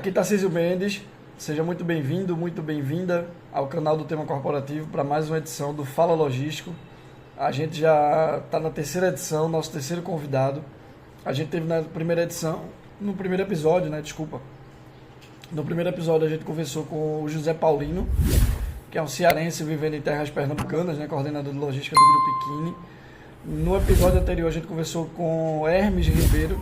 Aqui está Císio Mendes, seja muito bem-vindo, muito bem-vinda ao canal do Tema Corporativo para mais uma edição do Fala Logístico. A gente já está na terceira edição, nosso terceiro convidado. A gente teve na primeira edição, no primeiro episódio, desculpa. No primeiro episódio a gente conversou com o José Paulino, que é um cearense vivendo em terras pernambucanas, coordenador de logística do Grupo Iquine. No episódio anterior a gente conversou com Hermes Ribeiro,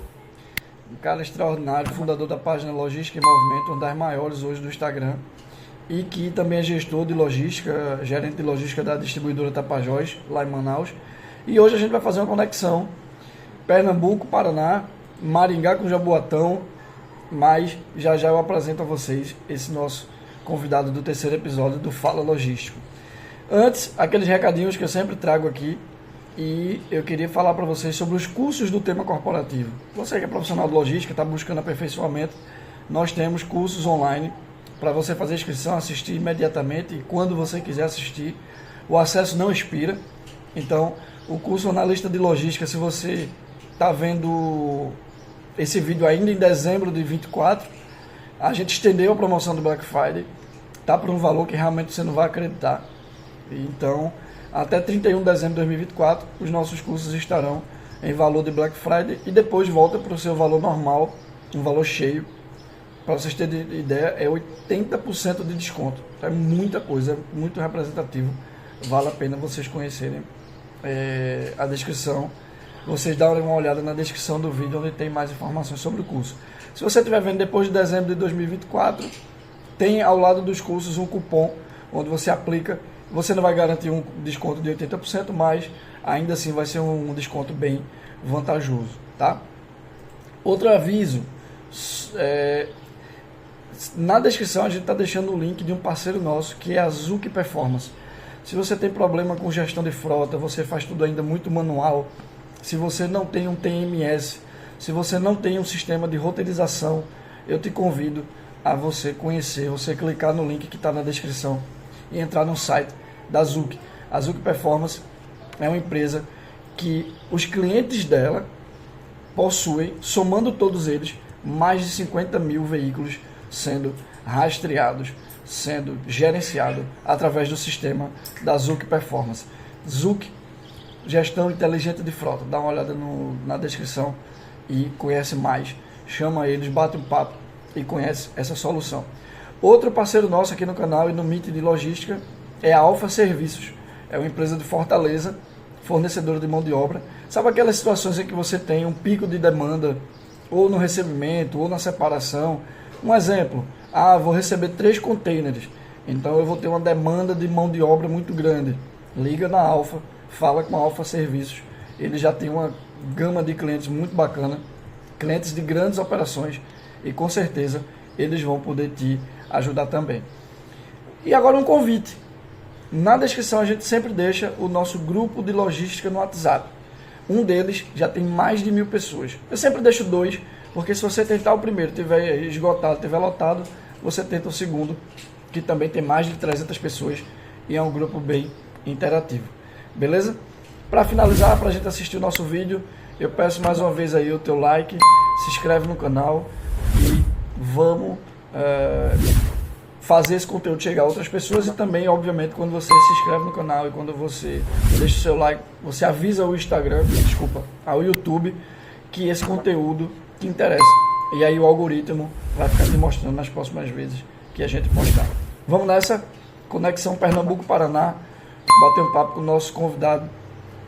um cara extraordinário, fundador da página Logística em Movimento, uma das maiores hoje do Instagram, e que também é gestor de logística, gerente de logística da distribuidora Tapajós, lá em Manaus. E hoje a gente vai fazer uma conexão Pernambuco, Paraná, Maringá com Jaboatão, mas já eu apresento a vocês esse nosso convidado do terceiro episódio do Fala Logístico. Antes, aqueles recadinhos que eu sempre trago aqui, e eu queria falar para vocês sobre os cursos do Tema Corporativo. Você que é profissional de logística, está buscando aperfeiçoamento, nós temos cursos online para você fazer inscrição, assistir imediatamente e quando você quiser assistir. O acesso não expira. Então, o curso Analista de Logística, se você está vendo esse vídeo ainda em dezembro de 24, a gente estendeu a promoção do Black Friday, tá por um valor que realmente você não vai acreditar. Então, até 31 de dezembro de 2024, os nossos cursos estarão em valor de Black Friday e depois volta para o seu valor normal, um valor cheio. Para vocês terem ideia, é 80% de desconto. É muita coisa, é muito representativo. Vale a pena vocês conhecerem a descrição. Vocês darem uma olhada na descrição do vídeo, onde tem mais informações sobre o curso. Se você estiver vendo depois de dezembro de 2024, tem ao lado dos cursos um cupom, onde você aplica. Você não vai garantir um desconto de 80%, mas ainda assim vai ser um desconto bem vantajoso, tá? Outro aviso, na descrição a gente está deixando o link de um parceiro nosso, que é a Zuc Performance. Se você tem problema com gestão de frota, você faz tudo ainda muito manual, se você não tem um TMS, se você não tem um sistema de roteirização, eu te convido a você conhecer, você clicar no link que está na descrição e entrar no site da Zuc. A Zuc Performance é uma empresa que os clientes dela possuem, somando todos eles, mais de 50 mil veículos sendo rastreados, sendo gerenciados através do sistema da Zuc Performance. Zuc, gestão inteligente de frota. Dá uma olhada na descrição e conhece mais. Chama eles, bate um papo e conhece essa solução. Outro parceiro nosso aqui no canal e no Meet de Logística é a Alfa Serviços. É uma empresa de Fortaleza, fornecedora de mão de obra. Sabe aquelas situações em que você tem um pico de demanda, ou no recebimento, ou na separação? Um exemplo, vou receber 3 containers, então eu vou ter uma demanda de mão de obra muito grande. Liga na Alfa, fala com a Alfa Serviços. Ele já tem uma gama de clientes muito bacana, clientes de grandes operações, e com certeza eles vão poder te ajudar também. E agora um convite. Na descrição a gente sempre deixa o nosso grupo de logística no WhatsApp. Um deles já tem mais de 1000 pessoas. Eu sempre deixo 2, porque se você tentar o primeiro, tiver esgotado, tiver lotado, você tenta o segundo, que também tem mais de 300 pessoas e é um grupo bem interativo. Beleza? Para finalizar, para a gente assistir o nosso vídeo, eu peço mais uma vez aí o teu like, se inscreve no canal e vamos fazer esse conteúdo chegar a outras pessoas. E também, obviamente, quando você se inscreve no canal e quando você deixa o seu like, você avisa ao YouTube que esse conteúdo te interessa. E aí o algoritmo vai ficar te mostrando nas próximas vezes que a gente postar. Vamos nessa, conexão Pernambuco-Paraná, bater um papo com o nosso convidado,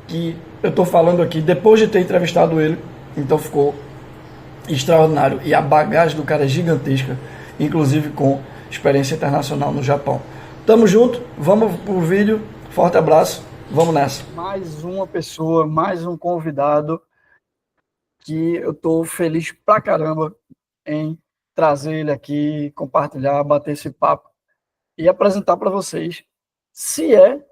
que eu estou falando aqui depois de ter entrevistado ele, então ficou extraordinário. E a bagagem do cara é gigantesca, inclusive com experiência internacional no Japão. Tamo junto, vamos pro vídeo, forte abraço, vamos nessa. Mais uma pessoa, mais um convidado que eu tô feliz pra caramba em trazer ele aqui, compartilhar, bater esse papo e apresentar para vocês, se é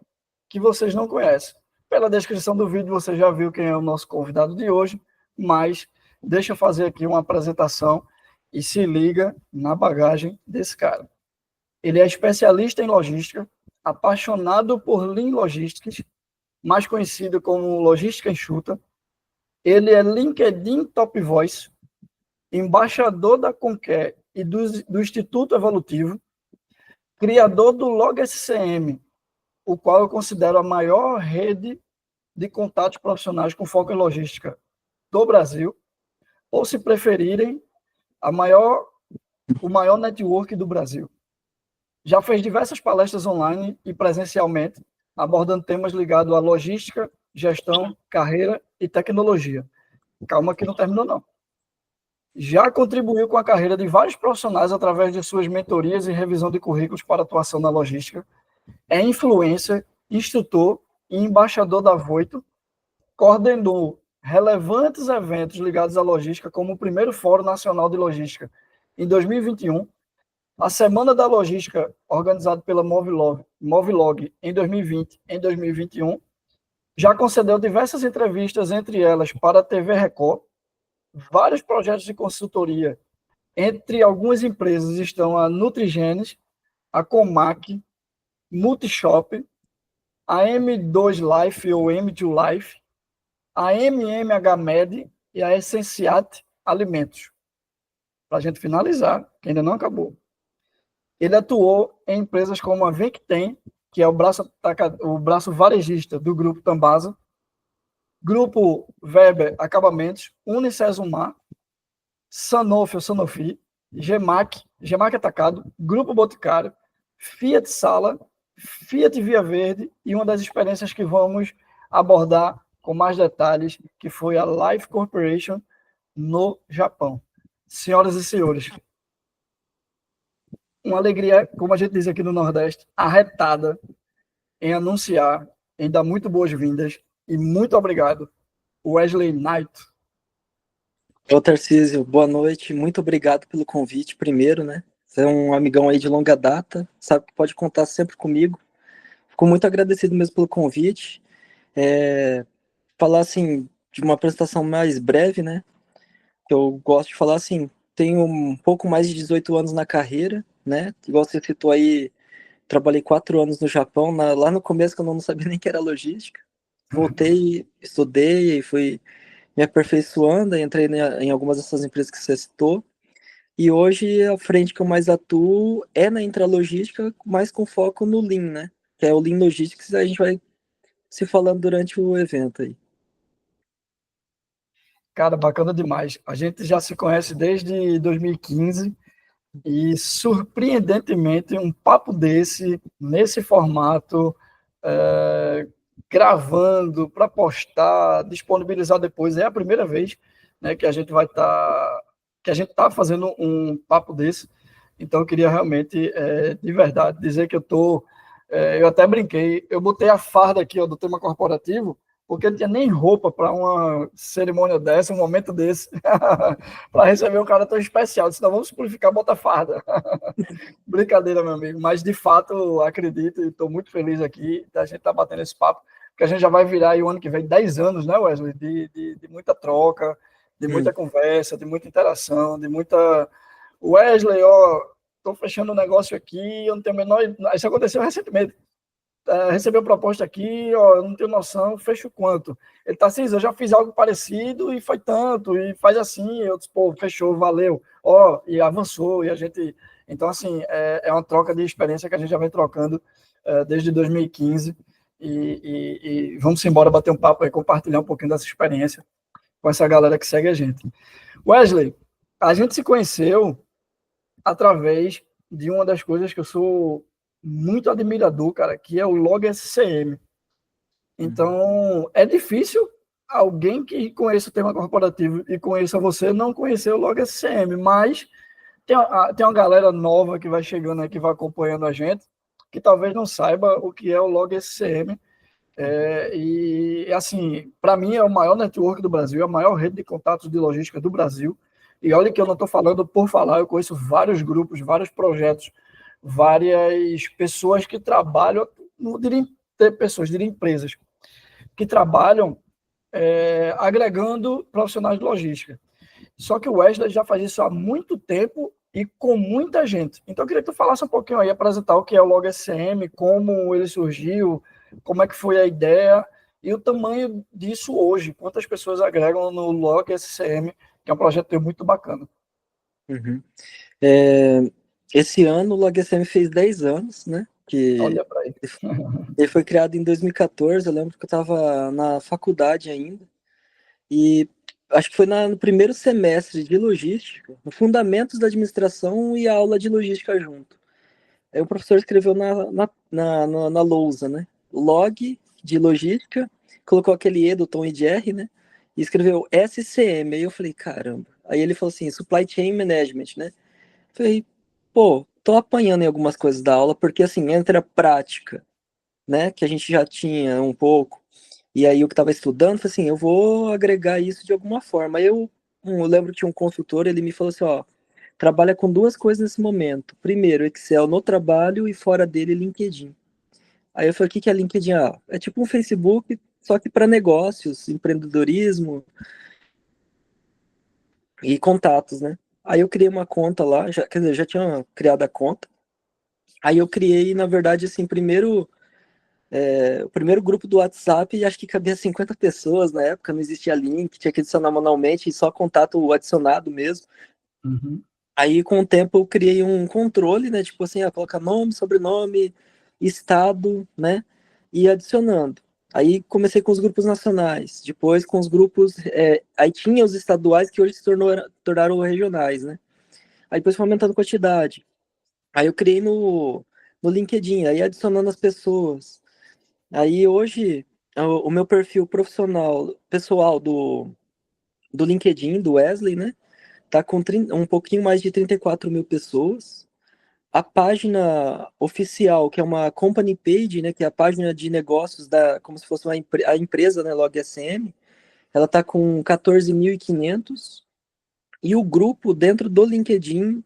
que vocês não conhecem. Pela descrição do vídeo você já viu quem é o nosso convidado de hoje, mas deixa eu fazer aqui uma apresentação e se liga na bagagem desse cara. Ele é especialista em logística, apaixonado por Lean Logistics, mais conhecido como Logística Enxuta. Ele é LinkedIn Top Voice, embaixador da Conquer e do Instituto Evolutivo, criador do LogSCM, o qual eu considero a maior rede de contatos profissionais com foco em logística do Brasil, ou, se preferirem, o maior network do Brasil. Já fez diversas palestras online e presencialmente, abordando temas ligados à logística, gestão, carreira e tecnologia. Calma que não terminou, não. Já contribuiu com a carreira de vários profissionais através de suas mentorias e revisão de currículos para atuação na logística. É influencer, instrutor e embaixador da Voito. Coordenou relevantes eventos ligados à logística, como o primeiro Fórum Nacional de Logística em 2021, a Semana da Logística, organizada pela Movilog em 2020 e em 2021. Já concedeu diversas entrevistas, entre elas para a TV Record, vários projetos de consultoria. Entre algumas empresas estão a Nutrigenes, a Comac, Multishop, a M2 Life ou M2 Life, a MMH-Med e a Essenciat Alimentos. Para a gente finalizar, que ainda não acabou. Ele atuou em empresas como a Vectem, que é o braço varejista do Grupo Tambasa, Grupo Weber Acabamentos, Unicesumar, Sanofi ou Sanofi, Gemac Atacado, Grupo Boticário, Fiat Sala, Fiat Via Verde e uma das experiências que vamos abordar com mais detalhes, que foi a Life Corporation no Japão. Senhoras e senhores, uma alegria, como a gente diz aqui no Nordeste, arretada em anunciar, em dar muito boas-vindas e muito obrigado, Wesley Knight. Ô, Tarcísio, boa noite. Muito obrigado pelo convite, primeiro, né? Você é um amigão aí de longa data, sabe que pode contar sempre comigo. Fico muito agradecido mesmo pelo convite. Falar, assim, de uma apresentação mais breve, né? Eu gosto de falar, assim, tenho um pouco mais de 18 anos na carreira, né? Igual você citou aí, trabalhei 4 anos no Japão, lá no começo que eu não sabia nem que era logística. Voltei, estudei e fui me aperfeiçoando, entrei em algumas dessas empresas que você citou, e hoje a frente que eu mais atuo é na intralogística, mais com foco no Lean, né? Que é o Lean Logistics, a gente vai se falando durante o evento aí. Cara, bacana demais. A gente já se conhece desde 2015 e, surpreendentemente, um papo desse, nesse formato, gravando para postar, disponibilizar depois, é a primeira vez, né, que a gente vai estar, que a gente está fazendo um papo desse. Então, eu queria realmente, de verdade, dizer que eu até brinquei, eu botei a farda aqui, ó, do tema corporativo, porque não tinha nem roupa para uma cerimônia dessa, um momento desse, para receber um cara tão especial. Senão vamos simplificar, bota farda. Brincadeira, meu amigo, mas de fato acredito e estou muito feliz aqui da gente estar batendo esse papo, porque a gente já vai virar aí o ano que vem 10 anos, né, Wesley? De muita troca, de muita conversa, de muita interação, de muita. Wesley, ó, estou fechando um negócio aqui, eu não tenho a menor. Isso aconteceu recentemente. Recebeu proposta aqui, ó, eu não tenho noção, fecho quanto? Ele tá assim, eu já fiz algo parecido e foi tanto, e faz assim, eu disse, pô, fechou, valeu, ó, e avançou, e a gente. Então, assim, é uma troca de experiência que a gente já vem trocando desde 2015, e vamos embora bater um papo aí, compartilhar um pouquinho dessa experiência com essa galera que segue a gente. Wesley, a gente se conheceu através de uma das coisas que eu sou muito admirador, cara, que é o LogSCM. Então, é difícil alguém que conheça o tema corporativo e conheça você não conhecer o LogSCM, mas tem uma galera nova que vai chegando aí, que vai acompanhando a gente, que talvez não saiba o que é o LogSCM. E, assim, para mim é o maior network do Brasil, é a maior rede de contatos de logística do Brasil. E olha que eu não estou falando por falar, eu conheço vários grupos, vários projetos, várias pessoas que trabalham, não diria pessoas, diria empresas, que trabalham agregando profissionais de logística. Só que o Wesley já faz isso há muito tempo e com muita gente. Então eu queria que tu falasse um pouquinho aí, apresentar o que é o LogSCM, como ele surgiu, como é que foi a ideia e o tamanho disso hoje, quantas pessoas agregam no LogSCM, que é um projeto muito bacana. Uhum. É, esse ano o LogSM fez 10 anos, né? Que Olha para aí. ele foi criado em 2014. Eu lembro que eu estava na faculdade ainda. E acho que foi no primeiro semestre de logística, no Fundamentos da Administração e a aula de logística junto. Aí o professor escreveu na lousa, né? Log de logística, colocou aquele E do Tom e Jerry, né? E escreveu SCM. Aí eu falei, caramba. Aí ele falou assim, Supply Chain Management, né? Falei, pô, tô apanhando em algumas coisas da aula, porque assim, entre a prática, né, que a gente já tinha um pouco, e aí o que estava estudando, falei assim, eu vou agregar isso de alguma forma. Aí eu lembro que tinha um consultor, ele me falou assim, ó, trabalha com duas coisas nesse momento. Primeiro, Excel no trabalho e fora dele, LinkedIn. Aí eu falei, o que que é LinkedIn? Ah, é tipo um Facebook, só que para negócios, empreendedorismo e contatos, né? Aí eu criei uma conta lá, já, quer dizer, já tinha criado a conta. Aí eu criei, na verdade, assim, o primeiro grupo do WhatsApp, e acho que cabia 50 pessoas na época, não existia link, tinha que adicionar manualmente, e só contato adicionado mesmo. Uhum. Aí, com o tempo, eu criei um controle, né? Tipo assim, colocar nome, sobrenome, estado, né? E adicionando. Aí comecei com os grupos nacionais, depois com os grupos. Aí tinha os estaduais que hoje tornaram regionais, né? Aí depois foi aumentando a quantidade. Aí eu criei no LinkedIn, aí adicionando as pessoas. Aí hoje, o meu perfil profissional, pessoal do LinkedIn, do Wesley, né? Tá com um pouquinho mais de 34 mil pessoas. A página oficial, que é uma company page, né, que é a página de negócios como se fosse a empresa, né, LogSM, ela tá com 14.500. E o grupo dentro do LinkedIn,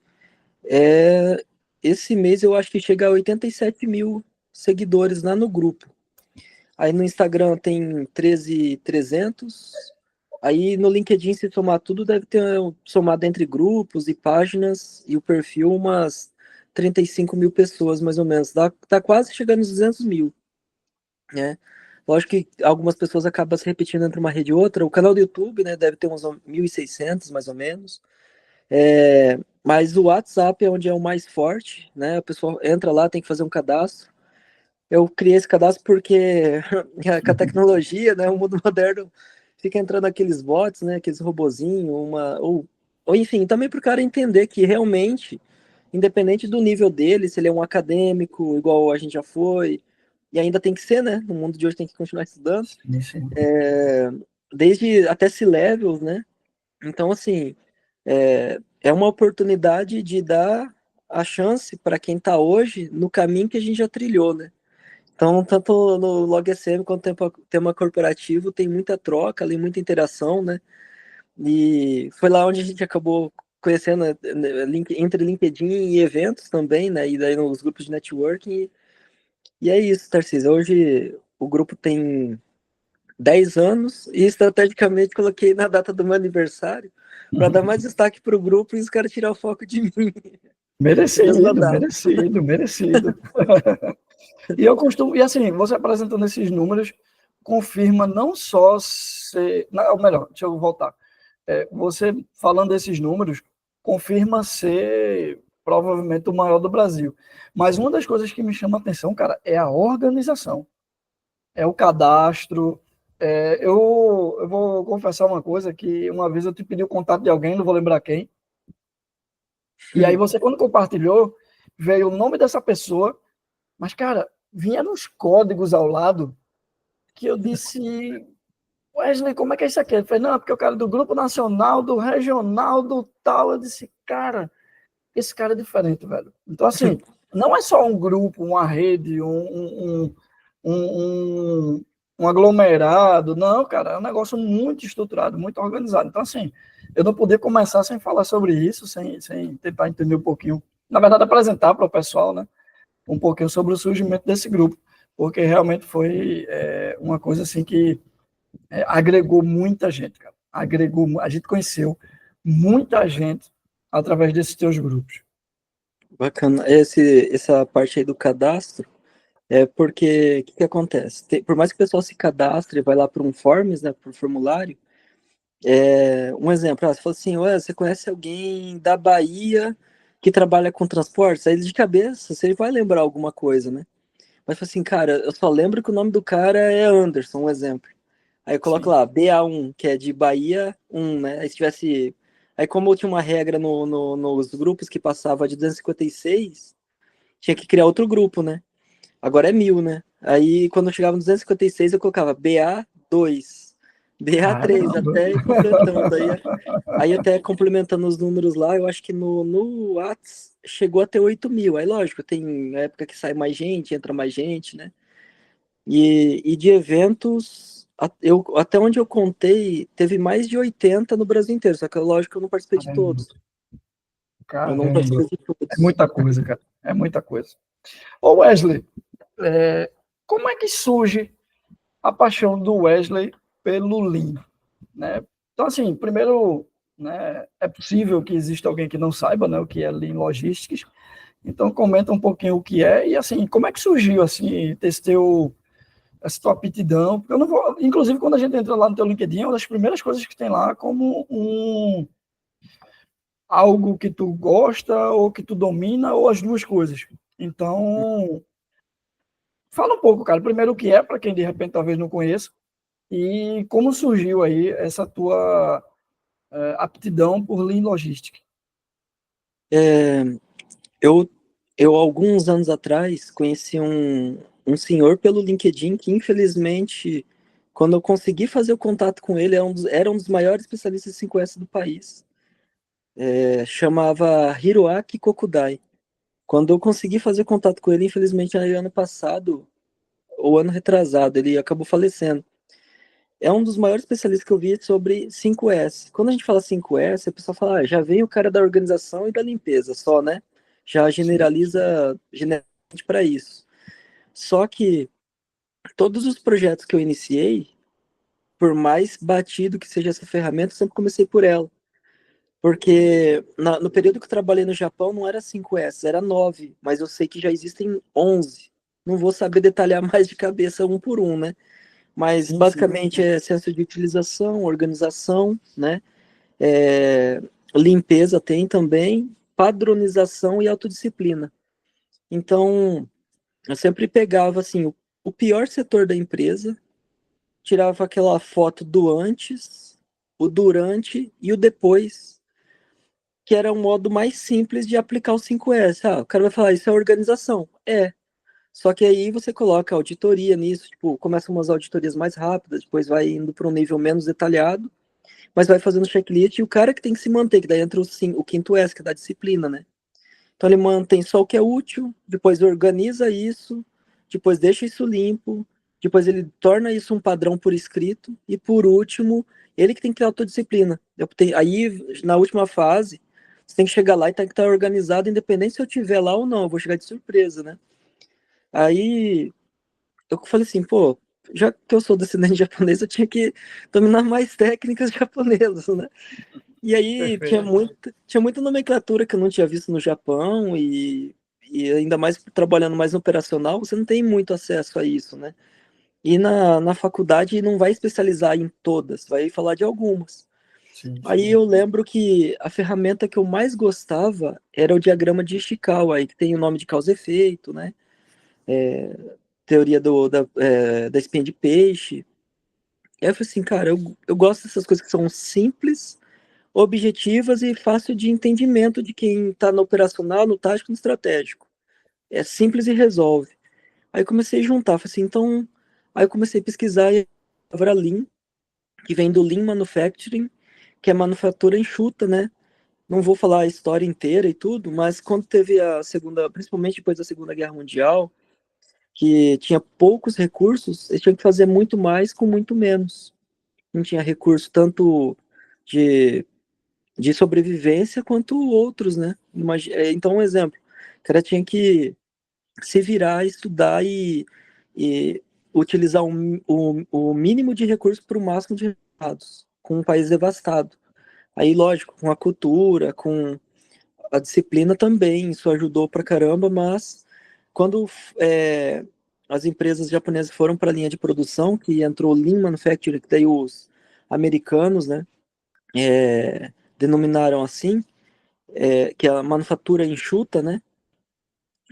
é, esse mês eu acho que chega a 87 mil seguidores lá no grupo. Aí no Instagram tem 13.300. Aí no LinkedIn, se somar tudo, deve ter somado entre grupos e páginas e o perfil umas 35 mil pessoas, mais ou menos. Tá quase chegando nos 200 mil, né? Lógico que algumas pessoas acabam se repetindo entre uma rede e outra. O canal do YouTube, né, deve ter uns 1.600, mais ou menos. Mas o WhatsApp é onde é o mais forte, né? A pessoa entra lá, tem que fazer um cadastro. Eu criei esse cadastro porque com a tecnologia, né, o mundo moderno fica entrando aqueles bots, né, aqueles robozinhos, ou enfim, também para o cara entender que realmente, independente do nível dele, se ele é um acadêmico, igual a gente já foi, e ainda tem que ser, né, no mundo de hoje tem que continuar estudando, Sim, sim. desde até C-levels, né, então assim, é uma oportunidade de dar a chance para quem está hoje no caminho que a gente já trilhou, né. Então, tanto no LogSM quanto no tema corporativo, tem muita troca ali, muita interação, né? E foi lá onde a gente acabou conhecendo, né, entre LinkedIn e eventos também, né? E daí nos grupos de networking. E é isso, Tarcísio. Hoje o grupo tem 10 anos e estrategicamente coloquei na data do meu aniversário para dar mais destaque para o grupo e os caras tirar o foco de mim, mesmo na Merecido, data. merecido, merecido. E eu costumo, e assim, você apresentando esses números, confirma não só ser, não, ou melhor, deixa eu voltar. Você falando desses números, confirma ser provavelmente o maior do Brasil. Mas uma das coisas que me chama a atenção, cara, é a organização, é o cadastro. Eu vou confessar uma coisa, que uma vez eu te pedi o contato de alguém, não vou lembrar quem, e aí você, quando compartilhou, veio o nome dessa pessoa, mas, cara, vinha nos códigos ao lado, que eu disse, Wesley, como é que é isso aqui? Ele falou, não, porque o cara é do Grupo Nacional, do Regional, do tal. Eu disse, cara, esse cara é diferente, velho. Então, assim, não é só um grupo, uma rede, um, um aglomerado. Não, cara, é um negócio muito estruturado, muito organizado. Então, assim, eu não podia começar sem falar sobre isso, sem tentar entender um pouquinho. Na verdade, apresentar para o pessoal, né? Um pouquinho sobre o surgimento desse grupo, porque realmente foi uma coisa assim que agregou muita gente, cara. A gente conheceu muita gente através desses teus grupos. Bacana. Essa parte aí do cadastro é porque o que acontece? Por mais que o pessoal se cadastre, vai lá para um forms, né, para o formulário, Um exemplo, você falou assim, ué, você conhece alguém da Bahia que trabalha com transportes? Aí de cabeça você vai lembrar alguma coisa, né? Mas assim, cara, eu só lembro que o nome do cara é Anderson, um exemplo. Aí eu coloco Sim. lá, BA1, que é de Bahia 1, né? Aí se tivesse. Aí, como eu tinha uma regra nos grupos que passava de 256, tinha que criar outro grupo, né? Agora é 1000, né? Aí quando eu chegava no 256, eu colocava BA2, BA3, Caramba! até ir completando. Aí até complementando os números lá, eu acho que no Whats chegou a ter 8.000. Aí lógico, tem época que sai mais gente, entra mais gente, né? E de eventos, até onde eu contei, teve mais de 80 no Brasil inteiro, só que lógico que eu não participei de Caramba, todos. Eu não caramba. participei de É todos. muita coisa, cara. É muita coisa. Ô Wesley, como é que surge a paixão do Wesley pelo Lean, né? Então, assim, primeiro, né, é possível que exista alguém que não saiba, né, o que é Lean Logistics. Então, comenta um pouquinho o que é e, assim, como é que surgiu, assim, essa tua aptidão. Porque eu não vou, inclusive, quando a gente entra lá no teu LinkedIn, é uma das primeiras coisas que tem lá como algo que tu gosta ou que tu domina ou as duas coisas. Então, fala um pouco, cara, primeiro o que é, para quem de repente talvez não conheça, e como surgiu aí essa tua aptidão por Lean Logistics. É, eu, eu, alguns anos atrás, conheci um senhor pelo LinkedIn que, infelizmente, quando eu consegui fazer o contato com ele, era um dos maiores especialistas em 5S do país. Chamava Hiroaki Kokudai. Quando eu consegui fazer contato com ele, infelizmente, ano passado, ou ano retrasado, ele acabou falecendo. É um dos maiores especialistas que eu vi sobre 5S. Quando a gente fala 5S, a pessoa fala, já vem o cara da organização e da limpeza só, né? Já Sim, generaliza generalmente para isso. Só que todos os projetos que eu iniciei, por mais batido que seja essa ferramenta, eu sempre comecei por ela. Porque no período que eu trabalhei no Japão não era 5S, era 9, mas eu sei que já existem 11. Não vou saber detalhar mais de cabeça um por um, né? Mas sim, sim. basicamente é senso de utilização, organização, né? É, limpeza tem também, padronização e autodisciplina. Então, eu sempre pegava assim o pior setor da empresa, tirava aquela foto do antes, o durante e o depois, que era um modo mais simples de aplicar o 5S. O cara vai falar, isso é organização. É. Só que aí você coloca auditoria nisso, tipo, começa umas auditorias mais rápidas, depois vai indo para um nível menos detalhado, mas vai fazendo checklist e o cara que tem que se manter, que daí entra o quinto S, que é da disciplina, né? Então ele mantém só o que é útil, depois organiza isso, depois deixa isso limpo, depois ele torna isso um padrão por escrito, e por último, ele que tem que ter autodisciplina. Aí, na última fase, você tem que chegar lá e tem que estar organizado, independente se eu tiver lá ou não, eu vou chegar de surpresa, né? Aí eu falei assim, pô, já que eu sou descendente japonês, eu tinha que dominar mais técnicas japonesas, né? E aí Perfeito. tinha muita nomenclatura que eu não tinha visto no Japão e ainda mais trabalhando mais no operacional, você não tem muito acesso a isso, né? E na faculdade não vai especializar em todas, vai falar de algumas. Sim, Aí sim. eu lembro que a ferramenta que eu mais gostava era o diagrama de Ishikawa, aí que tem o nome de causa e efeito, né? Teoria da espinha de peixe. E aí eu falei assim, cara, eu gosto dessas coisas que são simples, objetivas e fácil de entendimento de quem está no operacional, no tático e no estratégico. É simples e resolve. Aí comecei a juntar, falei assim, então. Aí eu comecei a pesquisar e a palavra Lean, que vem do Lean Manufacturing, que é manufatura enxuta, né? Não vou falar a história inteira e tudo, mas quando teve a segunda, principalmente depois da Segunda Guerra Mundial, que tinha poucos recursos, eles tinham que fazer muito mais com muito menos. Não tinha recurso tanto de sobrevivência quanto outros, né? Então, um exemplo, o cara tinha que se virar, estudar e utilizar o mínimo de recursos para o máximo de resultados, com um país devastado. Aí, lógico, com a cultura, com a disciplina também, isso ajudou pra caramba, mas quando é, as empresas japonesas foram para a linha de produção, que entrou o Lean Manufacturing, que daí os americanos, né? denominaram assim, que é a manufatura enxuta, né?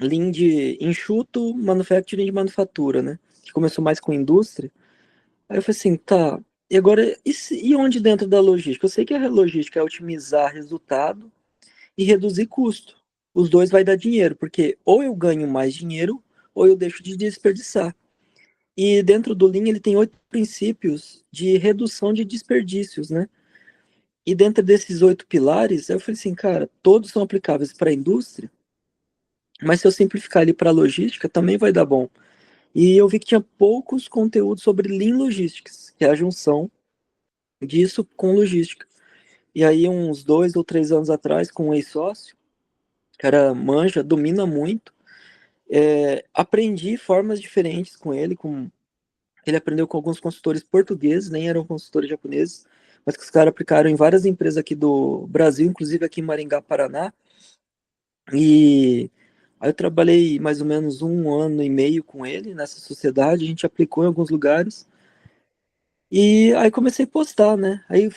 Lean de enxuto, manufacturing de manufatura, né? Que começou mais com indústria. Aí eu falei assim, tá, e agora, e onde dentro da logística? Eu sei que a logística é otimizar resultado e reduzir custo. Os dois vai dar dinheiro, porque ou eu ganho mais dinheiro, ou eu deixo de desperdiçar. E dentro do Lean ele tem 8 princípios de redução de desperdícios, né? E dentro desses 8 pilares, eu falei assim, cara, todos são aplicáveis para a indústria, mas se eu simplificar ele para a logística, também vai dar bom. E eu vi que tinha poucos conteúdos sobre Lean Logistics, que é a junção disso com logística. E aí, uns 2 ou 3 anos atrás, com um ex-sócio, o cara manja, domina muito, aprendi formas diferentes com ele, ele aprendeu com alguns consultores portugueses, nem eram consultores japoneses, mas que os caras aplicaram em várias empresas aqui do Brasil, inclusive aqui em Maringá, Paraná. E aí eu trabalhei mais ou menos 1 ano e meio com ele nessa sociedade, a gente aplicou em alguns lugares. E aí comecei a postar, né? Aí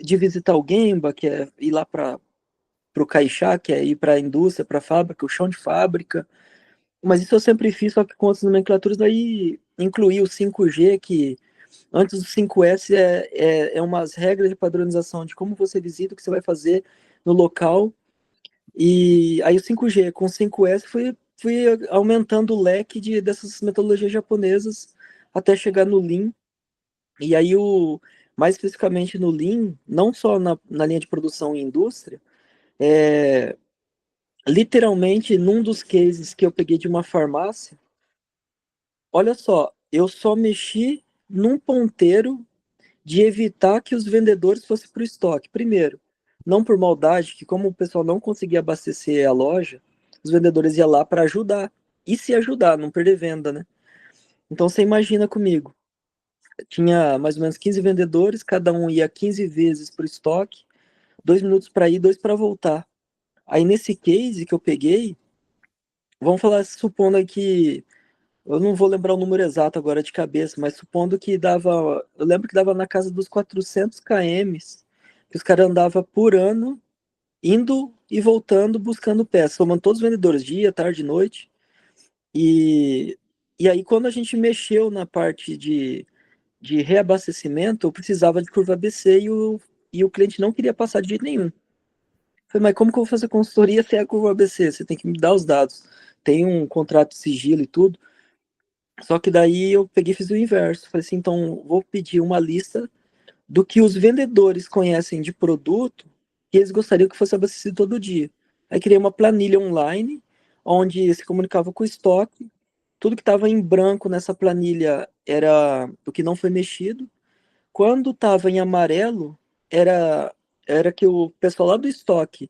de visitar o Gemba, que é ir lá para o Caixá, que é ir para a indústria, para a fábrica, o chão de fábrica. Mas isso eu sempre fiz, só que com outras nomenclaturas, daí incluí o 5G, que antes do 5S é umas regras de padronização de como você visita, o que você vai fazer no local. E aí o 5G, com o 5S, fui aumentando o leque dessas metodologias japonesas até chegar no Lean. E aí, mais especificamente no Lean, não só na linha de produção e indústria, é, literalmente, num dos cases que eu peguei de uma farmácia, olha só, eu só mexi num ponteiro de evitar que os vendedores fossem para o estoque. Primeiro, não por maldade, que como o pessoal não conseguia abastecer a loja, os vendedores iam lá para ajudar. E se ajudar, não perder venda, né? Então você imagina comigo, tinha mais ou menos 15 vendedores, cada um ia 15 vezes para o estoque, 2 minutos para ir, dois para voltar. Aí nesse case que eu peguei, vamos falar, supondo que, eu não vou lembrar o número exato agora de cabeça, mas supondo que dava, eu lembro que dava na casa dos 400 km, que os caras andavam por ano, indo e voltando, buscando peças, somando todos os vendedores, dia, tarde, noite. E, e aí quando a gente mexeu na parte de reabastecimento, eu precisava de curva ABC e o cliente não queria passar de jeito nenhum. Falei, mas como que eu vou fazer consultoria sem a curva ABC? Você tem que me dar os dados. Tem um contrato de sigilo e tudo. Só que daí eu peguei e fiz o inverso. Falei assim, então vou pedir uma lista do que os vendedores conhecem de produto que eles gostariam que fosse abastecido todo dia. Aí criei uma planilha online, onde se comunicava com o estoque. Tudo que estava em branco nessa planilha era o que não foi mexido. Quando estava em amarelo, era, era que o pessoal lá do estoque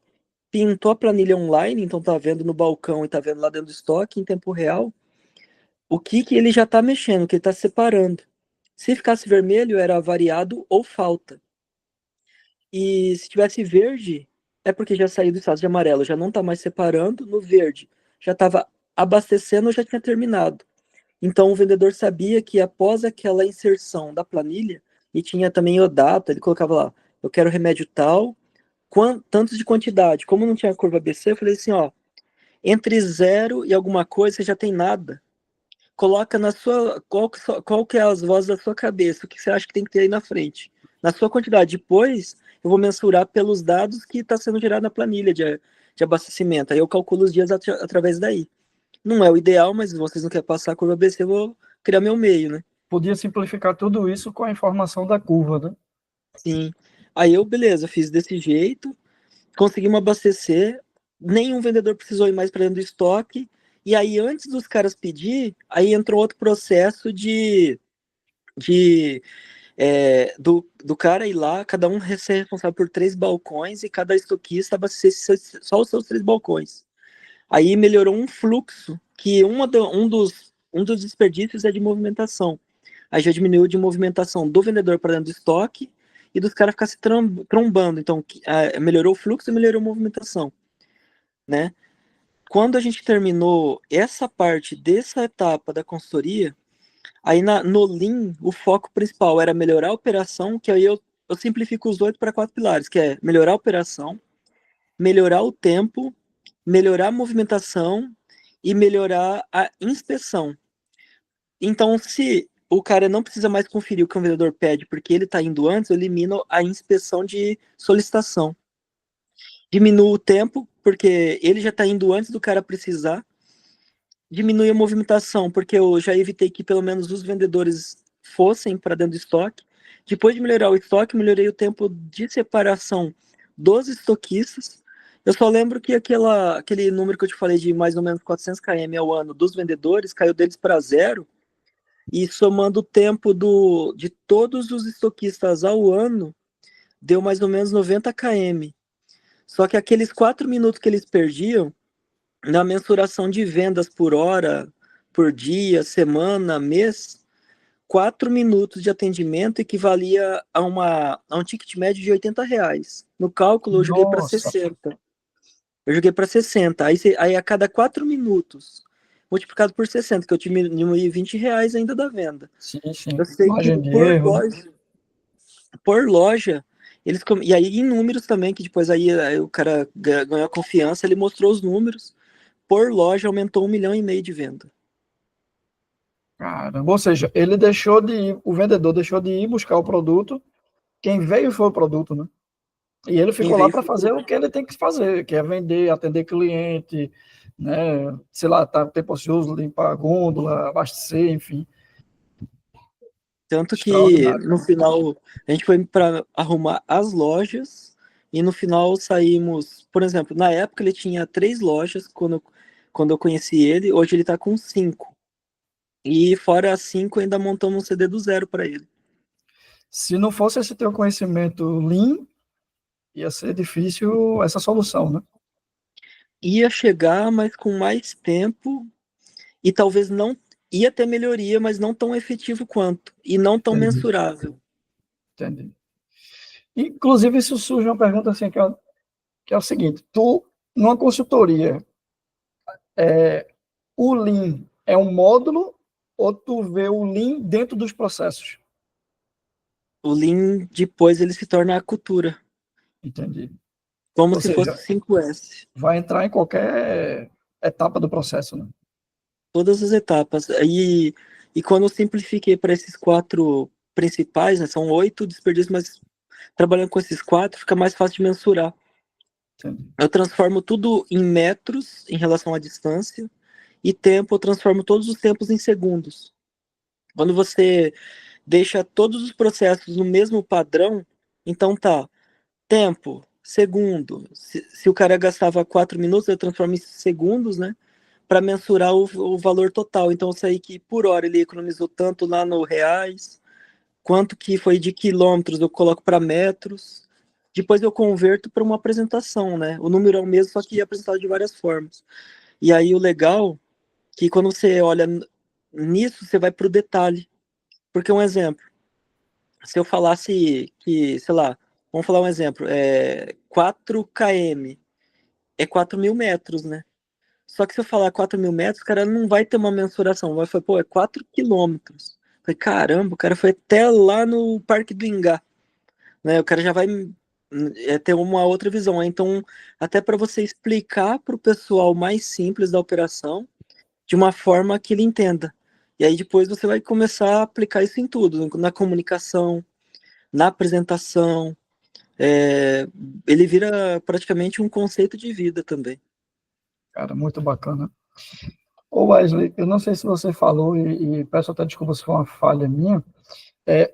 pintou a planilha online, então tá vendo no balcão e tá vendo lá dentro do estoque em tempo real o que ele já tá mexendo, o que ele tá separando. Se ficasse vermelho, era variado ou falta. E se tivesse verde, é porque já saiu do estado de amarelo, já não tá mais separando. No verde, já estava abastecendo ou já tinha terminado. Então o vendedor sabia que após aquela inserção da planilha, e tinha também o data, ele colocava lá, eu quero remédio tal, tantos de quantidade. Como não tinha curva ABC, eu falei assim, ó, entre zero e alguma coisa, você já tem nada. Coloca na sua, qual que é as vozes da sua cabeça, o que você acha que tem que ter aí na frente. Na sua quantidade. Depois, eu vou mensurar pelos dados que está sendo gerado na planilha de abastecimento. Aí eu calculo os dias através daí. Não é o ideal, mas se vocês não querem passar a curva ABC, eu vou criar meu meio, né? Podia simplificar tudo isso com a informação da curva, né? Sim. Aí eu, beleza, fiz desse jeito, conseguimos abastecer, nenhum vendedor precisou ir mais para dentro do estoque, e aí antes dos caras pedir, aí entrou outro processo de do cara ir lá, cada um ser responsável por 3 balcões e cada estoquista abastecer só os seus 3 balcões. Aí melhorou um fluxo que um dos desperdícios é de movimentação. Aí já diminuiu de movimentação do vendedor para dentro do estoque e dos caras ficar se trombando. Então, melhorou o fluxo e melhorou a movimentação, né? Quando a gente terminou essa parte dessa etapa da consultoria, aí no Lean, o foco principal era melhorar a operação, que aí eu eu simplifico os 8 para 4 pilares, que é melhorar a operação, melhorar o tempo, melhorar a movimentação e melhorar a inspeção. Então, se o cara não precisa mais conferir o que o vendedor pede porque ele está indo antes, eu elimino a inspeção de solicitação. Diminuo o tempo, porque ele já está indo antes do cara precisar. Diminui a movimentação, porque eu já evitei que pelo menos os vendedores fossem para dentro do estoque. Depois de melhorar o estoque, melhorei o tempo de separação dos estoquistas. Eu só lembro que aquele número que eu te falei de mais ou menos 400 km ao ano dos vendedores caiu deles para zero. E somando o tempo de todos os estoquistas ao ano, deu mais ou menos 90 km. Só que aqueles 4 minutos que eles perdiam, na mensuração de vendas por hora, por dia, semana, mês, 4 minutos de atendimento equivalia a um ticket médio de R$ 80. No cálculo, eu joguei para Nossa, 60. Eu joguei para 60. Aí a cada 4 minutos, multiplicado por 60, que eu diminui R$ 20 ainda da venda. sim, sim. Eu sei que Margem de erro, né? por loja, e aí em números também, que depois aí o cara ganhou a confiança, ele mostrou os números. Por loja aumentou 1,5 milhão de venda. Caramba, ou seja, o vendedor deixou de ir buscar o produto, quem veio foi o produto, né? E ele Quem ficou lá veio para foi fazer o que ele tem que fazer, que é vender, atender cliente, né? Sei lá, tá tempo ocioso, limpar a gôndola, abastecer, enfim. tanto que Extraordinário. no final a gente foi para arrumar as lojas e no final saímos, por exemplo, na época ele tinha 3 lojas quando eu conheci ele, hoje ele está com 5. E fora as 5 ainda montamos um CD do zero para ele. Se não fosse esse teu conhecimento Lean, ia ser difícil essa solução, né? Ia chegar, mas com mais tempo e talvez não ia ter melhoria, mas não tão efetivo quanto e não tão Entendi, mensurável. entendi. Inclusive, isso surge uma pergunta assim, que é o seguinte, numa consultoria, o Lean é um módulo ou tu vê o Lean dentro dos processos? O Lean depois ele se torna a cultura, Entendi. como Ou se fosse o seja, 5S. vai entrar em qualquer etapa do processo, né? Todas as etapas. E quando eu simplifiquei para esses 4 principais, né, são 8 desperdícios, mas trabalhando com esses 4 fica mais fácil de mensurar. Entendi. Eu transformo tudo em metros em relação à distância e tempo, eu transformo todos os tempos em segundos. Quando você deixa todos os processos no mesmo padrão, então tá, tempo, segundo. Se o cara gastava 4 minutos, eu transformo em segundos, né? Para mensurar o valor total. Então, eu sei que por hora ele economizou tanto lá no reais, quanto que foi de quilômetros, eu coloco para metros. Depois eu converto para uma apresentação, né? O número é o mesmo, só que é apresentado de várias formas. E aí o legal é que quando você olha nisso, você vai para o detalhe. Porque um exemplo, se eu falasse que, sei lá, vamos falar um exemplo, 4 km é 4.000 metros, né? Só que se eu falar 4.000 metros, o cara não vai ter uma mensuração. Vai falar, pô, é 4 quilômetros. Falei, caramba, o cara foi até lá no Parque do Ingá. Né? O cara já vai ter uma outra visão. Então, até para você explicar para o pessoal mais simples da operação, de uma forma que ele entenda. E aí depois você vai começar a aplicar isso em tudo, na comunicação, na apresentação. É, ele vira praticamente um conceito de vida também. Cara, muito bacana. Ô Wesley, eu não sei se você falou, e peço até desculpa se foi uma falha minha,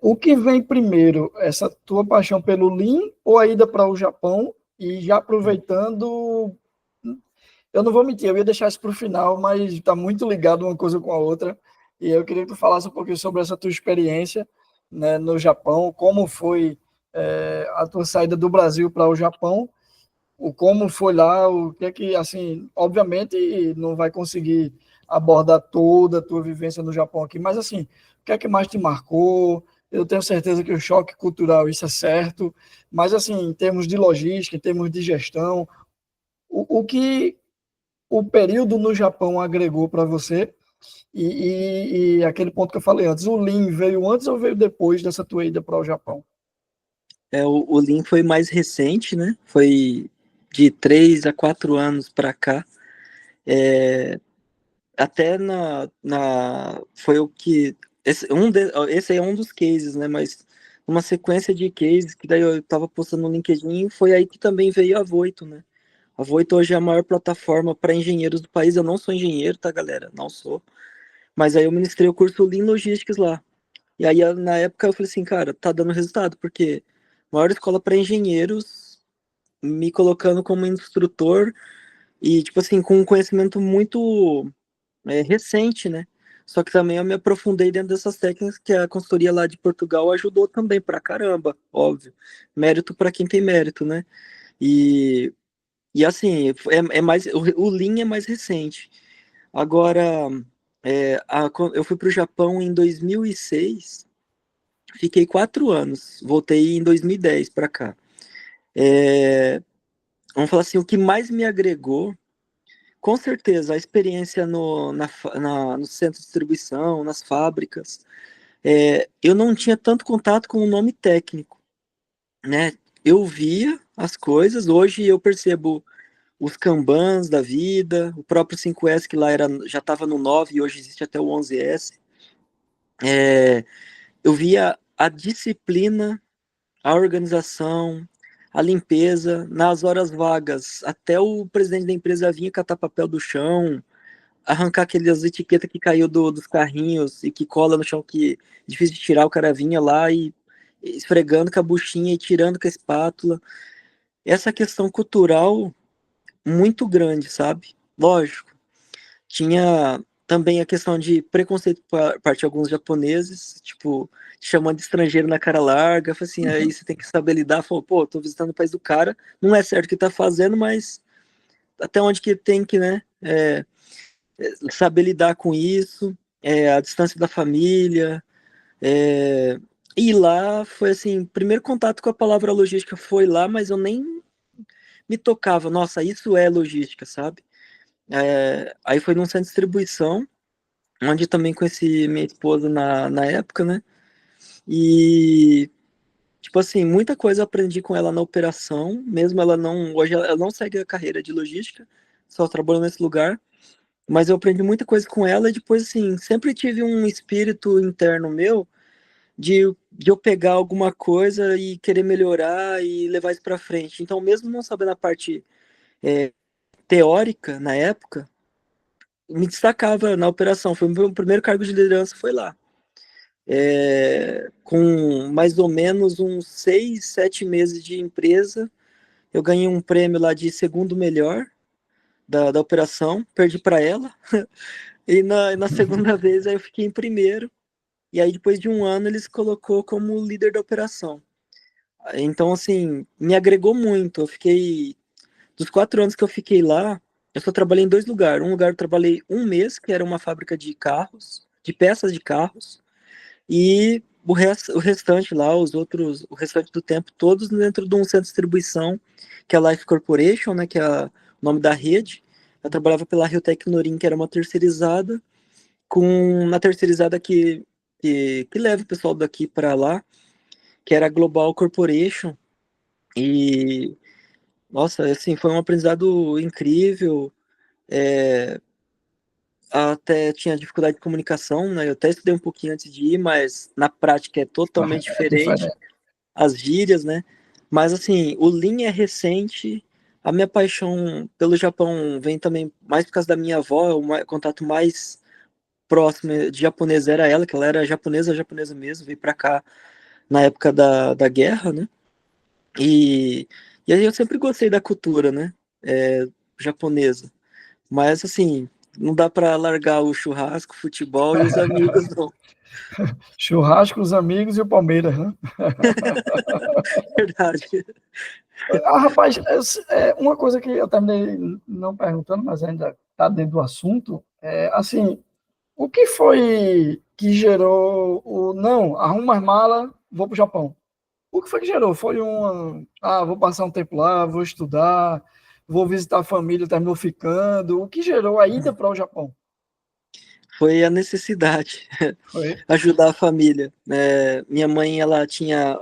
o que vem primeiro, essa tua paixão pelo Lean ou a ida para o Japão? E já aproveitando, eu não vou mentir, eu ia deixar isso para o final, mas está muito ligado uma coisa com a outra. E eu queria que tu falasse um pouquinho sobre essa tua experiência, né, no Japão, como foi a tua saída do Brasil para o Japão, o como foi lá, o que é que, assim, obviamente não vai conseguir abordar toda a tua vivência no Japão aqui, mas assim, o que é que mais te marcou? Eu tenho certeza que o choque cultural, isso é certo, mas assim, em termos de logística, em termos de gestão, o que o período no Japão agregou para você? E aquele ponto que eu falei antes, o Lean veio antes ou veio depois dessa tua ida para o Japão? o Lean foi mais recente, né? Foi de 3 a 4 anos para cá. Até foi o que esse aí é um dos cases, né? Mas uma sequência de cases que daí eu estava postando no LinkedIn, foi aí que também veio a Voito, né? A Voito hoje é a maior plataforma para engenheiros do país. Eu não sou engenheiro, tá, galera? Não sou. Mas aí eu ministrei o curso Lean Logistics lá. E aí na época eu falei assim, cara, tá dando resultado, porque maior escola para engenheiros me colocando como instrutor e tipo assim, com um conhecimento muito recente, né? Só que também eu me aprofundei dentro dessas técnicas que a consultoria lá de Portugal ajudou também pra caramba, óbvio. Mérito para quem tem mérito, né? E, e assim, é mais, o Lean é mais recente. Agora, eu fui para o Japão em 2006, fiquei 4 anos, voltei em 2010 para cá. Vamos falar assim, o que mais me agregou, com certeza, a experiência no centro de distribuição, nas fábricas. Eu não tinha tanto contato com o nome técnico, né? Eu via as coisas, hoje eu percebo os Kanbans da vida, o próprio 5S que lá já estava no 9 e hoje existe até o 11S. Eu via a disciplina, a organização, a limpeza, nas horas vagas, até o presidente da empresa vinha catar papel do chão, arrancar aquelas etiquetas que caiu dos carrinhos e que cola no chão, que é difícil de tirar, o cara vinha lá e esfregando com a buchinha e tirando com a espátula. Essa questão cultural muito grande, sabe? Lógico, tinha também a questão de preconceito por parte de alguns japoneses, tipo, chamando de estrangeiro na cara larga, assim, aí você tem que saber lidar, falou, pô, tô visitando o país do cara, não é certo o que tá fazendo, mas até onde que tem que, né, saber lidar com isso, a distância da família, e lá foi assim, primeiro contato com a palavra logística foi lá, mas eu nem me tocava, nossa, isso é logística, sabe? Aí foi num centro de distribuição, onde também conheci minha esposa na época, né? E, tipo assim, muita coisa eu aprendi com ela na operação, mesmo hoje ela não segue a carreira de logística, só trabalhou nesse lugar, mas eu aprendi muita coisa com ela e depois, assim, sempre tive um espírito interno meu de eu pegar alguma coisa e querer melhorar e levar isso para frente. Então, mesmo não sabendo a parte teórica na época, me destacava na operação. Foi o meu primeiro cargo de liderança, foi lá. Com mais ou menos uns 6, 7 meses de empresa, eu ganhei um prêmio lá de segundo melhor da operação, perdi para ela. E na segunda vez aí eu fiquei em primeiro. E aí depois de um ano eles colocou como líder da operação. Então, assim, me agregou muito. Dos 4 anos que eu fiquei lá, eu só trabalhei em dois lugares. Um lugar eu trabalhei um mês, que era uma fábrica de carros, de peças de carros, e o restante lá, o restante do tempo, todos dentro de um centro de distribuição, que é a Life Corporation, né, que é o nome da rede. Eu trabalhava pela Rio Tecnorim, que era uma terceirizada, na terceirizada que leva o pessoal daqui para lá, que era a Global Corporation. E, nossa, assim, foi um aprendizado incrível. Até tinha dificuldade de comunicação, né? Eu até estudei um pouquinho antes de ir, mas na prática é totalmente É diferente. diferente. As gírias, né? Mas, assim, o Lean é recente. A minha paixão pelo Japão vem também mais por causa da minha avó. O contato mais próximo de japonês era ela, que ela era japonesa, japonesa mesmo. Veio pra cá na época da guerra, né? E, e aí eu sempre gostei da cultura, né? Japonesa. Mas, assim, não dá para largar o churrasco, futebol e os amigos, não. Churrasco, os amigos e o Palmeiras, né? Verdade. Rapaz, uma coisa que eu terminei não perguntando, mas ainda está dentro do assunto, assim, o que foi que gerou não, arrumo as malas, vou para o Japão? O que foi que gerou? Foi vou passar um tempo lá, vou estudar, vou visitar a família, terminou ficando. O que gerou a ida para o Japão? Foi a necessidade, Foi. ajudar a família. Minha mãe, ela tinha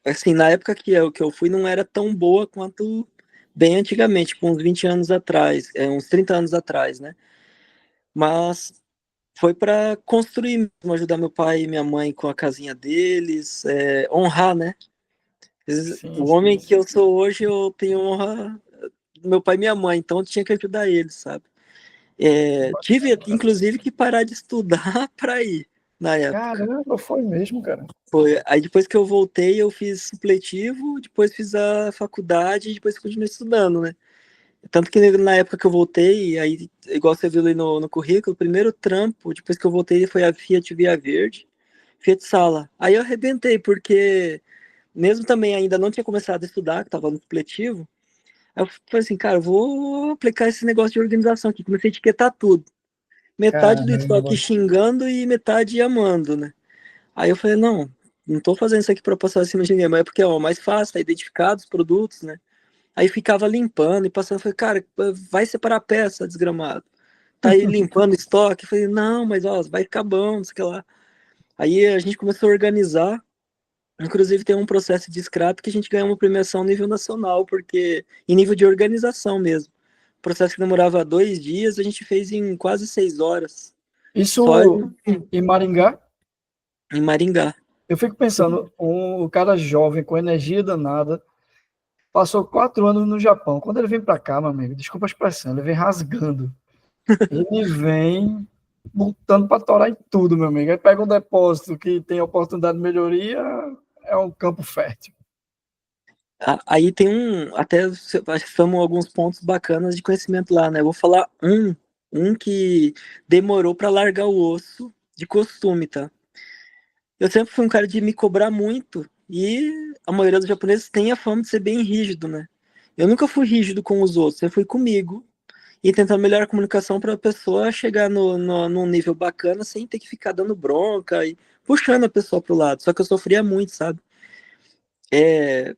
assim, na época que eu fui não era tão boa quanto bem antigamente, tipo uns 20 anos atrás, uns 30 anos atrás, né? Mas foi para construir mesmo, ajudar meu pai e minha mãe com a casinha deles, honrar, né? Sim, O sim, homem que eu sim. sou hoje, eu tenho honra do meu pai e minha mãe, então eu tinha que ajudar eles, sabe? Tive, Bacana, cara. inclusive, que parar de estudar para ir na época. Caramba, foi mesmo, cara. Foi. Aí depois que eu voltei, eu fiz supletivo, depois fiz a faculdade e depois continuei estudando, né? Tanto que na época que eu voltei, aí, igual você viu ali no currículo, o primeiro trampo, depois que eu voltei, foi a Fiat Via Verde, Fiat Sala. Aí eu arrebentei, porque mesmo também ainda não tinha começado a estudar, que estava no supletivo, aí eu falei assim, cara, eu vou aplicar esse negócio de organização aqui. Comecei a etiquetar tudo. Metade do estoque Caramba. xingando e metade amando, né? Aí eu falei, não tô fazendo isso aqui para passar acima de ninguém, mas é porque ó, mais fácil, tá identificado os produtos, né? Aí ficava limpando e passando, falei, cara, vai separar a peça, desgramado. Tá aí limpando o estoque, falei, não, mas ó, vai ficar bom, não sei o que lá. Aí a gente começou a organizar, inclusive tem um processo de scrap que a gente ganhou uma premiação a nível nacional, porque em nível de organização mesmo. O processo que demorava 2 dias, a gente fez em quase 6 horas, só Isso em Maringá, em Maringá. eu fico pensando, um cara jovem, com energia danada, passou 4 anos no Japão. Quando ele vem para cá, meu amigo, desculpa a expressão, ele vem rasgando. Ele vem lutando para torar em tudo, meu amigo. Aí pega um depósito que tem oportunidade de melhoria, é um campo fértil. Aí tem até acho que são alguns pontos bacanas de conhecimento lá, né? Eu vou falar um que demorou para largar o osso de costume, tá? Eu sempre fui um cara de me cobrar muito e a maioria dos japoneses tem a fama de ser bem rígido, né? Eu nunca fui rígido com os outros, eu fui comigo e tentando melhorar a comunicação para a pessoa chegar num nível bacana sem ter que ficar dando bronca e puxando a pessoa pro lado. Só que eu sofria muito, sabe? É,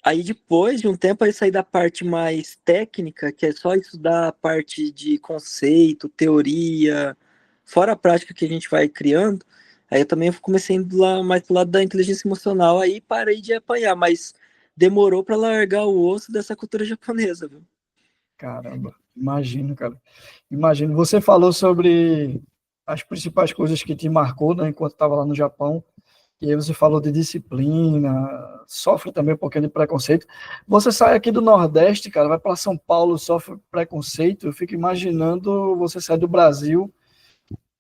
Aí depois de um tempo aí saí da parte mais técnica, que é só estudar a parte de conceito, teoria, fora a prática que a gente vai criando. Aí eu também comecei indo lá mais pro lado da inteligência emocional, aí parei de apanhar, mas demorou para largar o osso dessa cultura japonesa, viu? Caramba, imagino, cara. Imagino. Você falou sobre as principais coisas que te marcou, né, enquanto estava lá no Japão. E aí você falou de disciplina, sofre também um pouquinho de preconceito. Você sai aqui do Nordeste, cara, vai para São Paulo, sofre preconceito. Eu fico imaginando você sair do Brasil,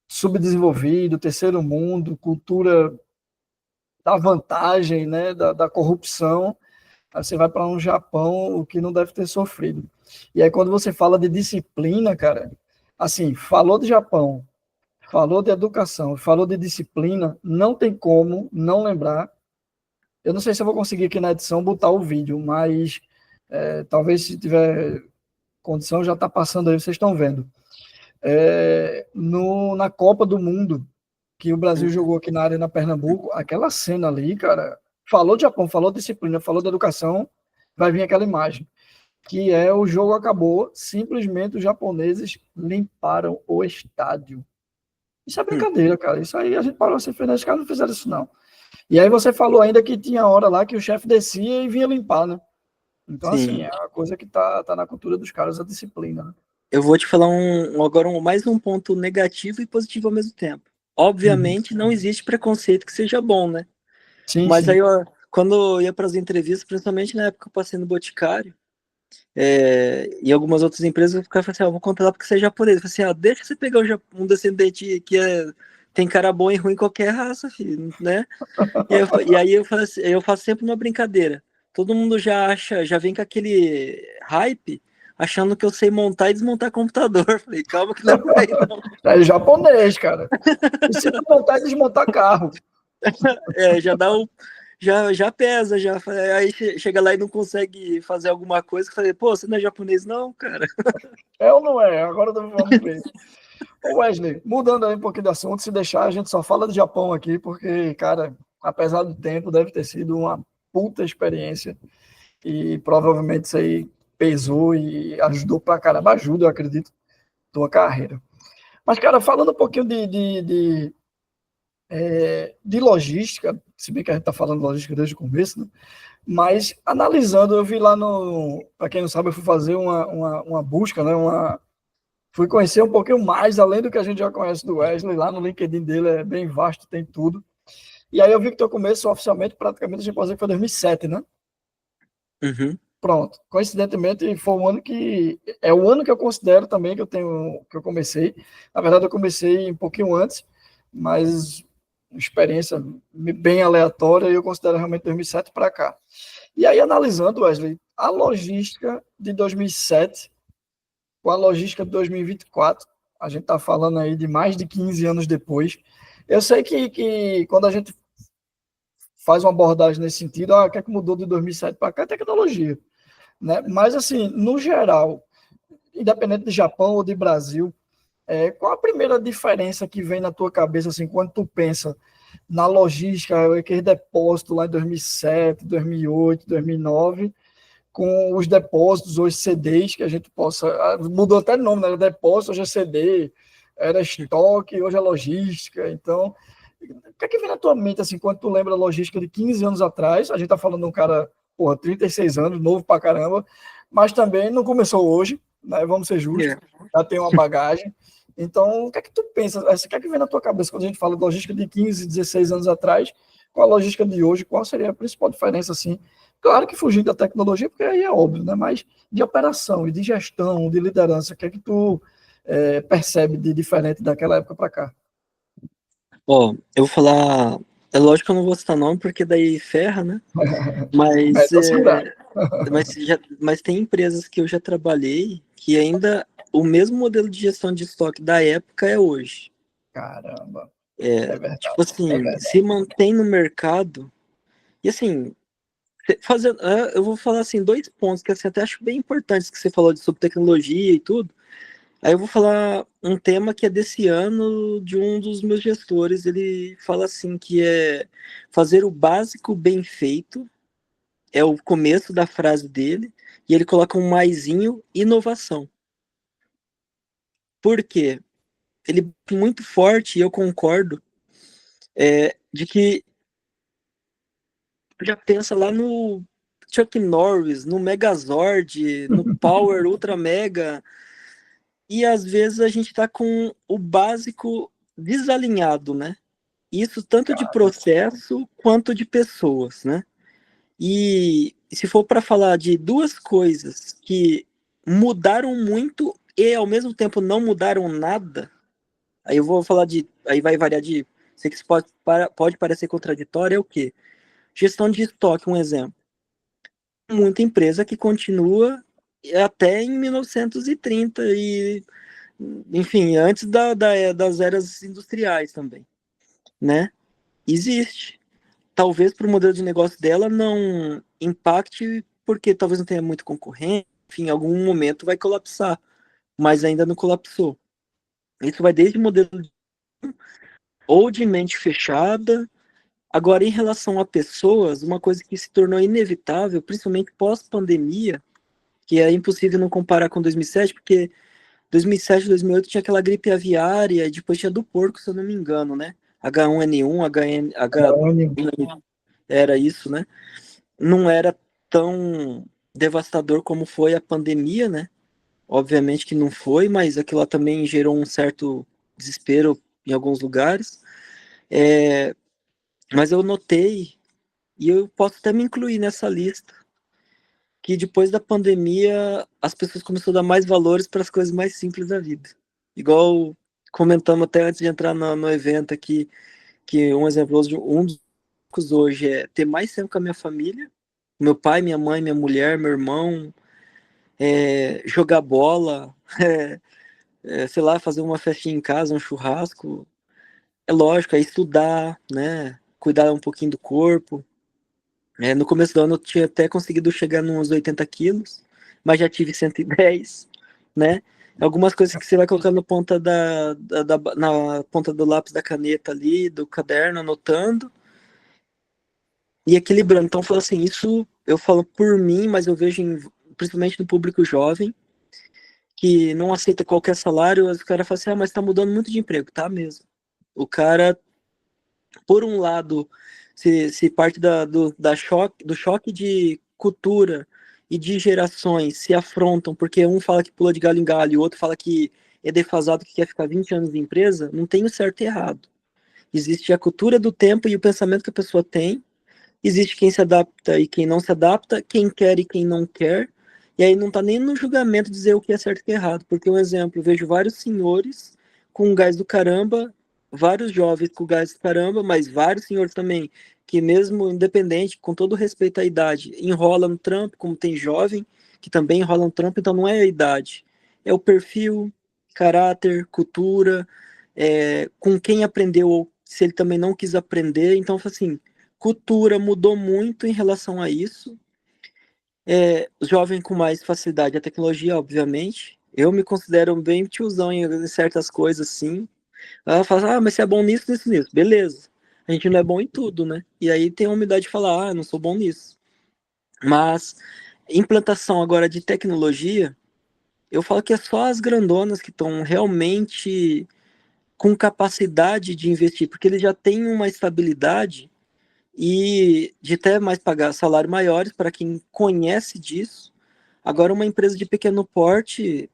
subdesenvolvido, terceiro mundo, cultura da vantagem, né, da corrupção. Aí você vai para um Japão, o que não deve ter sofrido. E aí quando você fala de disciplina, cara, assim, falou de Japão, falou de educação, falou de disciplina, não tem como não lembrar. Eu não sei se eu vou conseguir aqui na edição botar o vídeo, mas talvez se tiver condição já está passando aí, vocês estão vendo. Na Copa do Mundo, que o Brasil Hum, jogou aqui na Arena Pernambuco, aquela cena ali, cara, falou de Japão, falou de disciplina, falou de educação, vai vir aquela imagem, que é o jogo acabou, simplesmente os japoneses limparam o estádio. Isso é hum, brincadeira, cara. Isso aí a gente parou assim, os caras não fizeram isso não. E aí você falou ainda que tinha hora lá que o chefe descia e vinha limpar, né? Então, assim, sim. é uma coisa que tá na cultura dos caras, a disciplina, né? Eu vou te falar agora mais um ponto negativo e positivo ao mesmo tempo. Uhum. Obviamente não existe preconceito que seja bom, né? Sim, Mas sim. aí, ó, quando eu ia para as entrevistas, principalmente na época que eu passei no Boticário, e algumas outras empresas, eu ficava assim, ó, vou contratar porque você é japonês. Eu falei assim, ó, deixa você pegar um descendente que tem cara bom e ruim em qualquer raça, filho, né? E aí eu faço sempre uma brincadeira. Todo mundo já acha, já vem com aquele hype, achando que eu sei montar e desmontar computador. Eu falei, calma que não é por aí, não. É japonês, cara. Ensina a montar e desmontar carro. Já dá um, já pesa, já. Aí chega lá e não consegue fazer alguma coisa. Eu falei, pô, você não é japonês, não, cara? É ou não é? Agora vamos ver. Ô Wesley, mudando aí um pouquinho de assunto, se deixar, a gente só fala de Japão aqui, porque, cara, apesar do tempo, deve ter sido uma puta experiência. E provavelmente isso aí pesou e ajudou pra caramba. Ajuda, eu acredito, tua carreira. Mas, cara, falando um pouquinho de logística, se bem que a gente está falando de logística desde o começo, né? Mas analisando, eu vi lá no. Para quem não sabe, eu fui fazer uma busca, né? Fui conhecer um pouquinho mais, além do que a gente já conhece do Wesley. Lá no LinkedIn dele é bem vasto, tem tudo. E aí eu vi que teu começo oficialmente, praticamente, a gente pode dizer que foi 2007, né? Uhum. Pronto. Coincidentemente, foi um ano que. É o ano que eu considero também que eu comecei. Na verdade, eu comecei um pouquinho antes, mas uma experiência bem aleatória e eu considero realmente 2007 para cá. E aí, analisando, Wesley, a logística de 2007 com a logística de 2024, a gente está falando aí de mais de 15 anos depois. Eu sei que quando a gente faz uma abordagem nesse sentido, o que é que mudou de 2007 para cá? É tecnologia, né? Mas, assim, no geral, independente de Japão ou de Brasil, qual a primeira diferença que vem na tua cabeça, assim, quando tu pensa na logística, aquele depósito lá em 2007, 2008, 2009, com os depósitos, os CDs que a gente possa. Mudou até nome, né? Era depósito, hoje é CD, era estoque, hoje é logística. Então, o que é que vem na tua mente assim, quando tu lembra a logística de 15 anos atrás? A gente tá falando de um cara, porra, 36 anos, novo pra caramba, mas também não começou hoje, né? Vamos ser justos, já tem uma bagagem. Então, o que é que tu pensa? O que é que vem na tua cabeça quando a gente fala de logística de 15, 16 anos atrás, com a logística de hoje? Qual seria a principal diferença, assim? Claro que fugindo da tecnologia, porque aí é óbvio, né? Mas de operação e de gestão, de liderança, o que é que tu percebe de diferente daquela época para cá? Ó, eu vou falar. É lógico que eu não vou citar nome, porque daí ferra, né? Mas, Então, segurar. mas tem empresas que eu já trabalhei que ainda o mesmo modelo de gestão de estoque da época é hoje. Caramba, é É, tipo verdade, é assim, se verdade. mantém no mercado. E assim, eu vou falar assim, dois pontos que assim, até acho bem importantes que você falou sobre tecnologia e tudo. Aí eu vou falar um tema que é desse ano de um dos meus gestores. Ele fala assim que é fazer o básico bem feito, é o começo da frase dele, e ele coloca um maisinho, inovação. Por quê? Ele é muito forte, e eu concordo, de que já pensa lá no Chuck Norris, no Megazord, no Power Ultra Mega, e às vezes a gente está com o básico desalinhado, né? Isso tanto de Cara, processo quanto de pessoas, né? E se for para falar de duas coisas que mudaram muito e ao mesmo tempo não mudaram nada, aí eu vou falar de, aí vai variar de, sei que isso pode parecer contraditório, é o quê? Gestão de estoque, um exemplo. Muita empresa que continua até em 1930 enfim, antes das eras industriais também, né? Existe. Talvez para o modelo de negócio dela não impacte, porque talvez não tenha muito concorrente, enfim, em algum momento vai colapsar, mas ainda não colapsou. Isso vai desde modelo ou de mente fechada. Agora, em relação a pessoas, uma coisa que se tornou inevitável, principalmente pós-pandemia, que é impossível não comparar com 2007, porque 2007, 2008 tinha aquela gripe aviária, e depois tinha do porco, se eu não me engano, né? H1N1, Antônio, era isso, né? Não era tão devastador como foi a pandemia, né? Obviamente que não foi, mas aquilo lá também gerou um certo desespero em alguns lugares. É, mas eu notei, e eu posso até me incluir nessa lista, que depois da pandemia as pessoas começaram a dar mais valores para as coisas mais simples da vida. Igual comentamos até antes de entrar no evento aqui, que um exemplo, um dos focos hoje é ter mais tempo com a minha família, meu pai, minha mãe, minha mulher, meu irmão, jogar bola, sei lá, fazer uma festinha em casa, um churrasco. É lógico, é estudar, né? Cuidar um pouquinho do corpo. No começo do ano eu tinha até conseguido chegar nos 80 quilos, mas já tive 110, né? Algumas coisas que você vai colocando na ponta do lápis da caneta ali, do caderno, anotando e equilibrando. Então, falo assim, isso eu falo por mim, mas eu vejo principalmente no público jovem, que não aceita qualquer salário, o cara fala assim, mas tá mudando muito de emprego, tá mesmo. O cara por um lado, se parte do choque de cultura e de gerações se afrontam, porque um fala que pula de galho em galho, e o outro fala que é defasado, que quer ficar 20 anos de empresa, não tem o certo e errado. Existe a cultura do tempo e o pensamento que a pessoa tem, existe quem se adapta e quem não se adapta, quem quer e quem não quer, e aí não está nem no julgamento dizer o que é certo e o que é errado, porque, um exemplo, eu vejo vários senhores com gás do caramba, vários jovens com gás do caramba, mas vários senhores também, que mesmo independente, com todo respeito à idade, enrola no trampo, como tem jovem, que também enrola no trampo, então não é a idade, é o perfil, caráter, cultura, com quem aprendeu, ou se ele também não quis aprender, então, assim, cultura mudou muito em relação a isso. Jovem com mais facilidade à tecnologia, obviamente. Eu me considero bem tiozão em certas coisas, sim. Ela fala, mas você é bom nisso, nisso, nisso. Beleza. A gente não é bom em tudo, né? E aí tem a humildade de falar, não sou bom nisso. Mas implantação agora de tecnologia, eu falo que é só as grandonas que estão realmente com capacidade de investir, porque eles já têm uma estabilidade e de até mais pagar salários maiores para quem conhece disso. Agora, uma empresa de pequeno porte,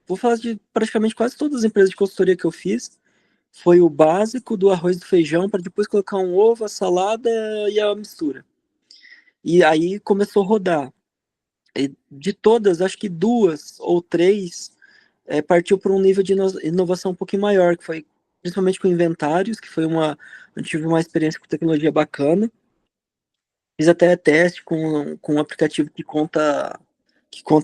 vou falar de praticamente quase todas as empresas de consultoria que eu fiz, foi o básico do arroz e do feijão para depois colocar um ovo, a salada e a mistura. E aí começou a rodar. E de todas, acho que duas ou três partiu para um nível de inovação um pouquinho maior, que foi principalmente com inventários, que foi eu tive uma experiência com tecnologia bacana. Fiz até teste com um aplicativo que conta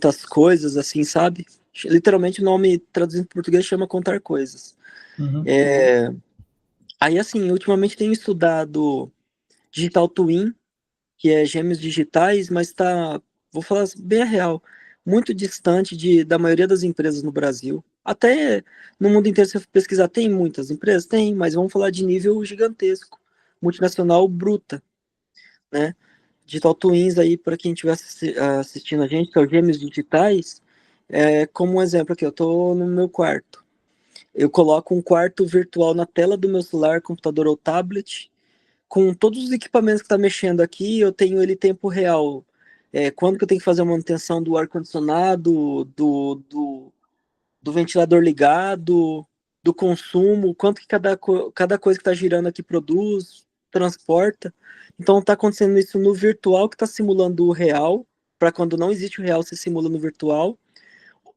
as coisas, assim, sabe? Literalmente o nome traduzindo para português chama Contar Coisas. Uhum. Aí, assim, ultimamente tenho estudado Digital Twin, que é gêmeos digitais, mas está, vou falar bem a real, muito distante da maioria das empresas no Brasil. Até no mundo inteiro, se você pesquisar, tem muitas empresas? Tem, mas vamos falar de nível gigantesco, multinacional bruta, né? Digital Twins aí, para quem estiver assistindo a gente, que é os gêmeos digitais, como um exemplo aqui, eu estou no meu quarto. Eu coloco um quarto virtual na tela do meu celular, computador ou tablet, com todos os equipamentos que está mexendo aqui, eu tenho ele em tempo real. Quando que eu tenho que fazer a manutenção do ar-condicionado, do ventilador ligado, do consumo, quanto que cada coisa que está girando aqui produz, transporta. Então está acontecendo isso no virtual, que está simulando o real, para quando não existe o real, você simula no virtual.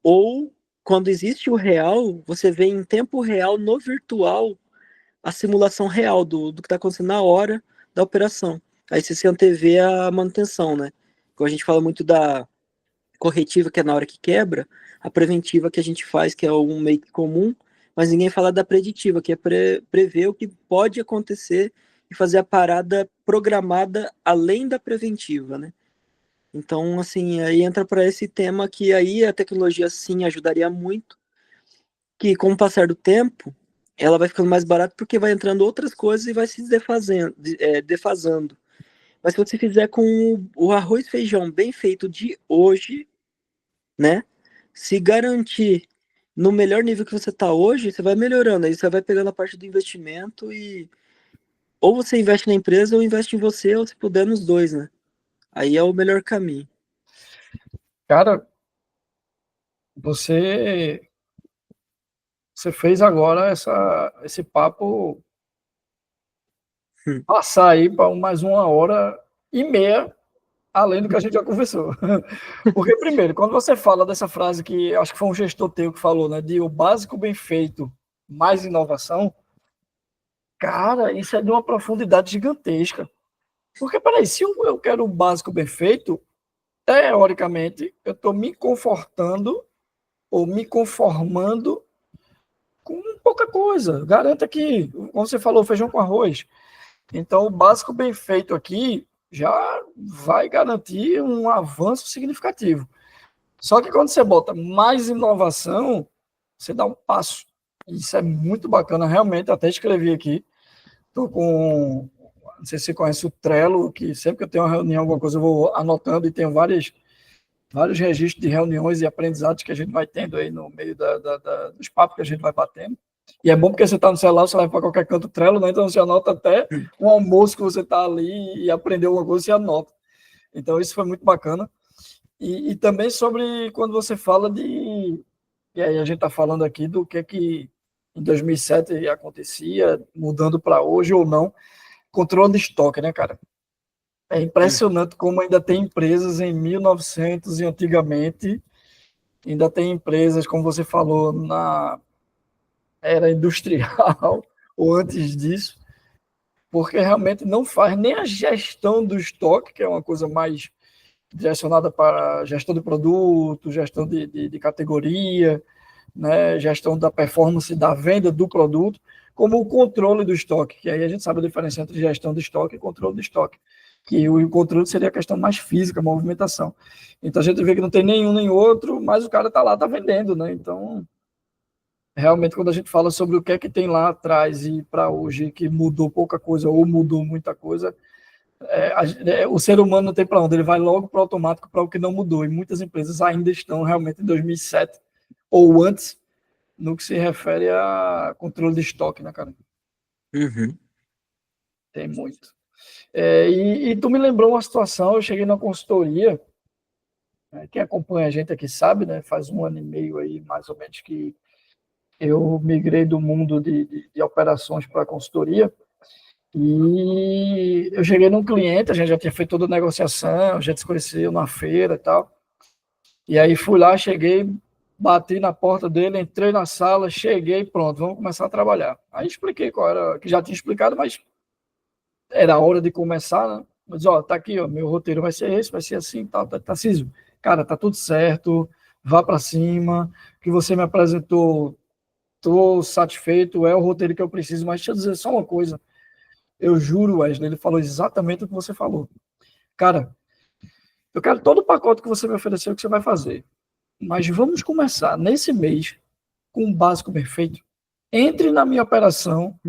Ou quando existe o real, você vê em tempo real no virtual a simulação real do que está acontecendo na hora da operação. Aí você se antevê a manutenção, né? Quando a gente fala muito da corretiva, que é na hora que quebra, a preventiva que a gente faz, que é um meio que comum, mas ninguém fala da preditiva, que é prever o que pode acontecer e fazer a parada programada além da preventiva, né? Então, assim, aí entra para esse tema que aí a tecnologia, sim, ajudaria muito, que com o passar do tempo, ela vai ficando mais barata porque vai entrando outras coisas e vai se defasando. Mas se você fizer com o arroz e feijão bem feito de hoje, né? Se garantir no melhor nível que você está hoje, você vai melhorando. Aí você vai pegando a parte do investimento e ou você investe na empresa ou investe em você, ou se puder nos dois, né? Aí é o melhor caminho. Cara, você fez agora esse papo passar aí para mais 1h30, além do que a gente já conversou. Porque, primeiro, quando você fala dessa frase que acho que foi um gestor teu que falou, né, de o básico bem feito mais inovação, cara, isso é de uma profundidade gigantesca. Porque, peraí, se eu quero o básico bem feito, teoricamente, eu estou me confortando ou me conformando com pouca coisa. Garanta que, como você falou, feijão com arroz. Então, o básico bem feito aqui já vai garantir um avanço significativo. Só que quando você bota mais inovação, você dá um passo. Isso é muito bacana, realmente. Até escrevi aqui. Estou com. Não sei se você conhece o Trello, que sempre que eu tenho uma reunião, alguma coisa, eu vou anotando e tenho vários registros de reuniões e aprendizados que a gente vai tendo aí no meio dos papos que a gente vai batendo. E é bom porque você está no celular, você vai para qualquer canto Trello, né? Então você anota até um almoço que você está ali e aprendeu uma coisa, você anota. Então isso foi muito bacana. E também sobre quando você fala de... E aí a gente está falando aqui do que em 2007 acontecia, mudando para hoje ou não. Controle de estoque, né, cara? É impressionante como ainda tem empresas em 1900 e antigamente, ainda tem empresas, como você falou, na era industrial ou antes disso, porque realmente não faz nem a gestão do estoque, que é uma coisa mais direcionada para gestão de produto, gestão de categoria, né, gestão da performance da venda do produto, como o controle do estoque, que aí a gente sabe a diferença entre gestão de estoque e controle de estoque, que o controle seria a questão mais física, a movimentação. Então a gente vê que não tem nenhum nem outro, mas o cara está lá, está vendendo, né? Então, realmente, quando a gente fala sobre o que é que tem lá atrás e para hoje, que mudou pouca coisa ou mudou muita coisa, o ser humano não tem para onde, ele vai logo para o automático para o que não mudou. E muitas empresas ainda estão realmente em 2007 ou antes, no que se refere a controle de estoque, né, cara? Uhum. Tem muito. E tu me lembrou uma situação, eu cheguei na consultoria, né, quem acompanha a gente aqui sabe, né, faz 1 ano e meio aí, mais ou menos, que eu migrei do mundo de operações para consultoria, e eu cheguei num cliente, a gente já tinha feito toda a negociação, a gente se conheceu na feira e tal, e aí fui lá, cheguei, bati na porta dele, entrei na sala, cheguei, pronto, vamos começar a trabalhar. Aí expliquei qual era, que já tinha explicado, mas era a hora de começar, né? Mas, ó, tá aqui, ó, meu roteiro vai ser esse, vai ser assim, tal, tá, Tarcísio, cara, tá tudo certo, vá para cima, o que você me apresentou, tô satisfeito, é o roteiro que eu preciso, mas deixa eu dizer só uma coisa, eu juro, Wesley, ele falou exatamente o que você falou. Cara, eu quero todo o pacote que você me ofereceu que você vai fazer, mas vamos começar nesse mês com um básico perfeito. Entre na minha operação,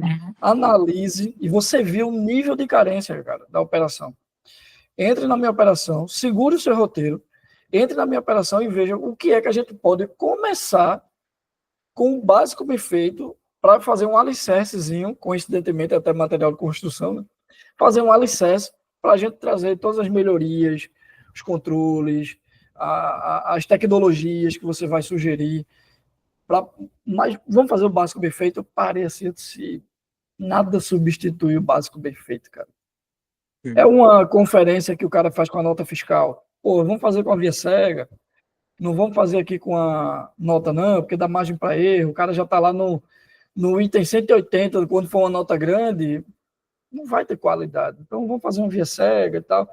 analise, e você viu o nível de carência, cara, da operação. Entre na minha operação, segure o seu roteiro, entre na minha operação e veja o que é que a gente pode começar com o básico bem feito para fazer um alicercezinho, coincidentemente até material de construção, né? Fazer um alicerce para a gente trazer todas as melhorias, os controles, as tecnologias que você vai sugerir. Mas vamos fazer o básico bem feito? Parece se nada substitui o básico bem feito, cara. É uma conferência que o cara faz com a nota fiscal. Pô, vamos fazer com a via cega, não vamos fazer aqui com a nota não, porque dá margem para erro, o cara já está lá no item 180, quando for uma nota grande, não vai ter qualidade. Então vamos fazer uma via cega e tal.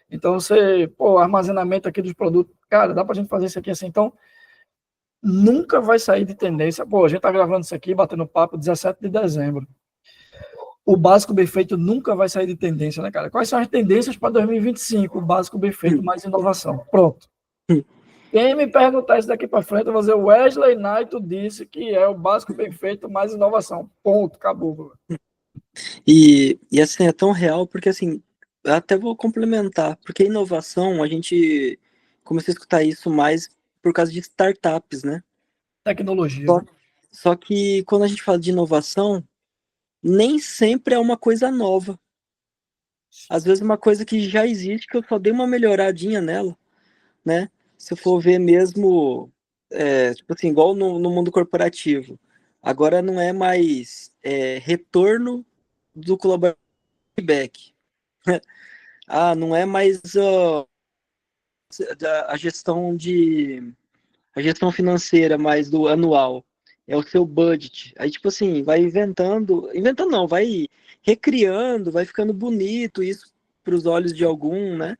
Então você, pô, armazenamento aqui dos produtos, cara, dá para a gente fazer isso aqui assim. Então nunca vai sair de tendência. Pô, a gente está gravando isso aqui, batendo papo, 17 de dezembro. O básico bem feito nunca vai sair de tendência, né, cara? Quais são as tendências para 2025? O básico bem feito mais inovação. Pronto. Quem me perguntar isso daqui para frente, eu vou dizer, o Wesley Naito disse que é o básico bem feito mais inovação. Ponto, acabou. E assim, é tão real porque assim, eu até vou complementar, porque a inovação, a gente começou a escutar isso mais por causa de startups, né? Tecnologia, Só, né? só que quando a gente fala de inovação, nem sempre é uma coisa nova. Às vezes é uma coisa que já existe, que eu só dei uma melhoradinha nela, né? Se eu for ver mesmo, tipo assim, igual no mundo corporativo. Agora não é mais retorno do colaborador feedback. Ah, não é mais a gestão a gestão financeira mais do anual. É o seu budget. Aí, tipo assim, vai inventando não, vai recriando, vai ficando bonito isso para os olhos de algum, né?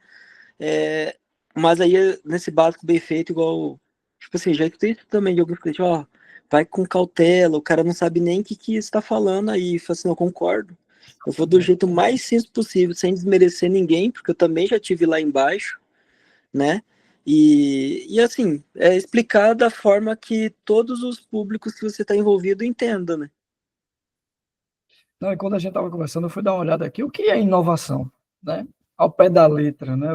É, mas aí, nesse básico bem feito, igual, tipo assim, já escutei isso também de alguns clientes, ó, vai com cautela, o cara não sabe nem o que está falando aí, fala assim, eu concordo. Eu vou do jeito mais simples possível, sem desmerecer ninguém, porque eu também já tive lá embaixo, né? E assim, é explicar da forma que todos os públicos que você está envolvido entendam, né? Não, e quando a gente estava conversando, eu fui dar uma olhada aqui. O que é inovação? Né? Ao pé da letra, né?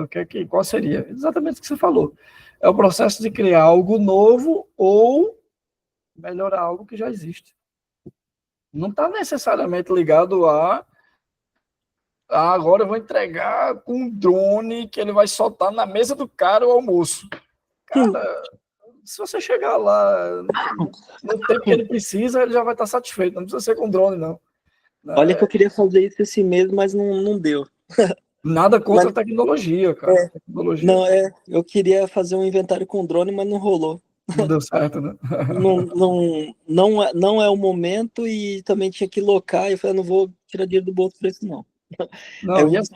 Qual seria? Exatamente o que você falou. É o processo de criar algo novo ou melhorar algo que já existe. não está necessariamente ligado agora eu vou entregar com um drone que ele vai soltar na mesa do cara o almoço. Cara, se você chegar lá no tempo que ele precisa, ele já vai estar satisfeito. Não precisa ser com drone, não. Olha que eu queria fazer isso esse mês, mas não deu. Nada contra Mas, a tecnologia, cara. Tecnologia não, eu queria fazer um inventário com drone, mas não rolou. não deu certo, né? Não é o momento e também tinha que locar. Eu falei, não vou tirar dinheiro do bolso para isso, não. Não, e assim,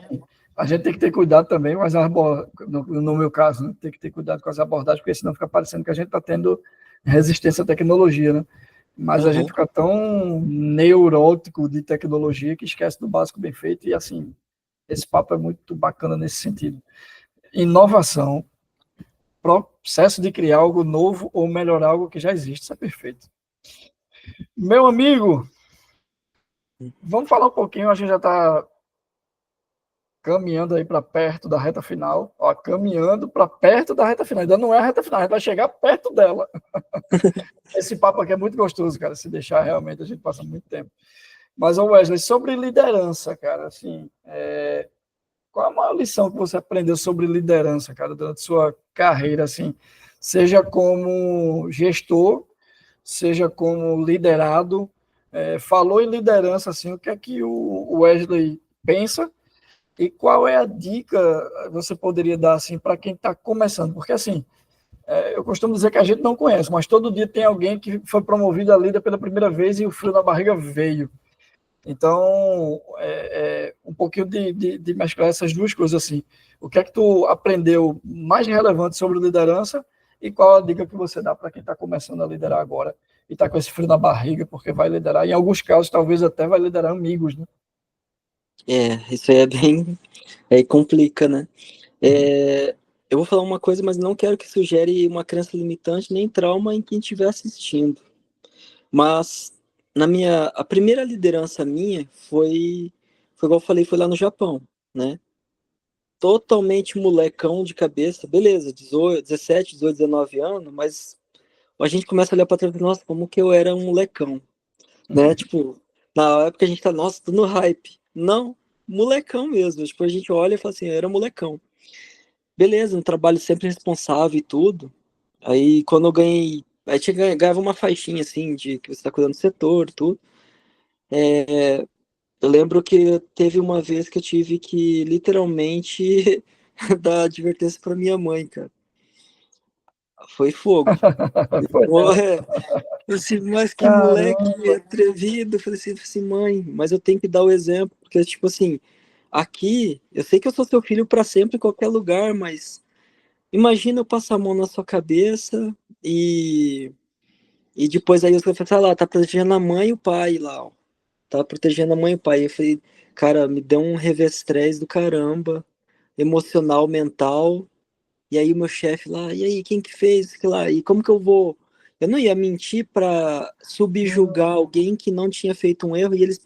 a gente tem que ter cuidado também, mas no meu caso, né, tem que ter cuidado com as abordagens, porque senão fica parecendo que a gente está tendo resistência à tecnologia, né? Mas a gente fica tão neurótico de tecnologia que esquece do básico bem feito, e assim, esse papo é muito bacana nesse sentido. Inovação, processo de criar algo novo ou melhorar algo que já existe, isso é perfeito. Meu amigo, vamos falar um pouquinho, a gente já está caminhando aí para perto da reta final, ó, caminhando para perto da reta final, ainda não é a reta final, a gente vai chegar perto dela. Esse papo aqui é muito gostoso, cara, se deixar realmente a gente passa muito tempo. Mas, Wesley, sobre liderança, cara, assim, qual a maior lição que você aprendeu sobre liderança, cara, durante sua carreira, assim, seja como gestor, seja como liderado, falou em liderança, assim, o que é que o Wesley pensa e qual é a dica que você poderia dar assim para quem está começando? Porque assim, eu costumo dizer que a gente não conhece, mas todo dia tem alguém que foi promovido a líder pela primeira vez e o frio na barriga veio. Então, um pouquinho de mesclar essas duas coisas assim. O que é que tu aprendeu mais relevante sobre liderança e qual a dica que você dá para quem está começando a liderar agora e está com esse frio na barriga porque vai liderar? Em alguns casos, talvez até vai liderar amigos, né? Isso aí é bem. Aí complica, né? Eu vou falar uma coisa, mas não quero que sugere uma crença limitante nem trauma em quem estiver assistindo. Mas a primeira liderança minha foi igual eu falei, foi lá no Japão, né? Totalmente molecão de cabeça, beleza, 18, 17, 18, 19 anos, mas a gente começa a olhar para trás e nossa, como que eu era um molecão, né? Tipo, na época a gente tá, nossa, tô no hype. Não, molecão mesmo. Tipo, a gente olha e fala assim, eu era molecão. Beleza, um trabalho sempre responsável e tudo. Aí quando eu ganhei, aí ganhava uma faixinha assim de que você tá cuidando do setor, tudo. Eu lembro que teve uma vez que eu tive que literalmente dar advertência para minha mãe, cara. Foi fogo. Assim, mas que moleque Caramba! atrevido. Eu falei assim, mãe, mas eu tenho que dar o exemplo, porque, tipo assim, aqui, eu sei que eu sou seu filho para sempre em qualquer lugar, mas imagina eu passar a mão na sua cabeça e depois aí você vai falar, lá, tá protegendo a mãe e o pai lá, ó. Tá protegendo a mãe e o pai. Eu falei, cara, me deu um revestrez do caramba, emocional, mental. E aí o meu chefe lá, e aí, quem que fez isso lá? E como que eu vou? Eu não ia mentir para subjugar alguém que não tinha feito um erro e eles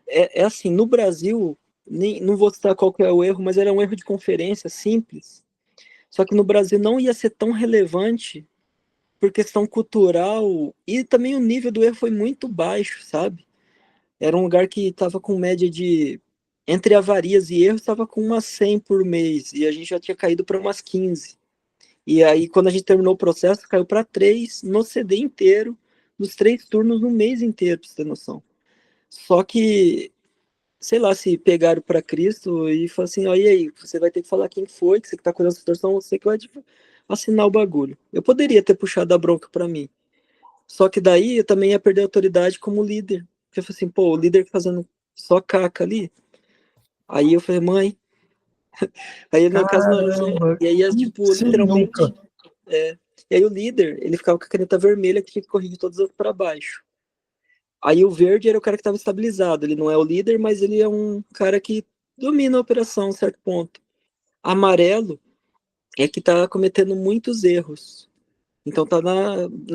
é assim, no Brasil, nem, não vou citar qual que é o erro, mas era um erro de conferência simples. Só que no Brasil não ia ser tão relevante por questão cultural e também o nível do erro foi muito baixo, sabe? Era um lugar que estava com média de entre avarias e erros, estava com umas 100 por mês e a gente já tinha caído para umas 15. E aí, quando a gente terminou o processo, caiu para 3 no CD inteiro, nos 3 turnos, no mês inteiro, pra você ter noção. Só que, sei lá, se pegaram para Cristo e falaram assim: ó, e aí, você vai ter que falar quem foi, que você que tá cuidando da situação, você que vai tipo, assinar o bagulho. Eu poderia ter puxado a bronca para mim. Só que daí eu também ia perder a autoridade como líder. Porque eu falei assim: pô, o líder fazendo só caca ali. Aí eu falei: mãe. Aí no caso, não, Caramba! e aí, tipo, Sinuca! literalmente. É. E aí o líder, ele ficava com a caneta vermelha que tinha que corrigir todas as para baixo. Aí o verde era o cara que estava estabilizado. Ele não é o líder, mas ele é um cara que domina a operação a um certo ponto. Amarelo é que tá cometendo muitos erros. Então tá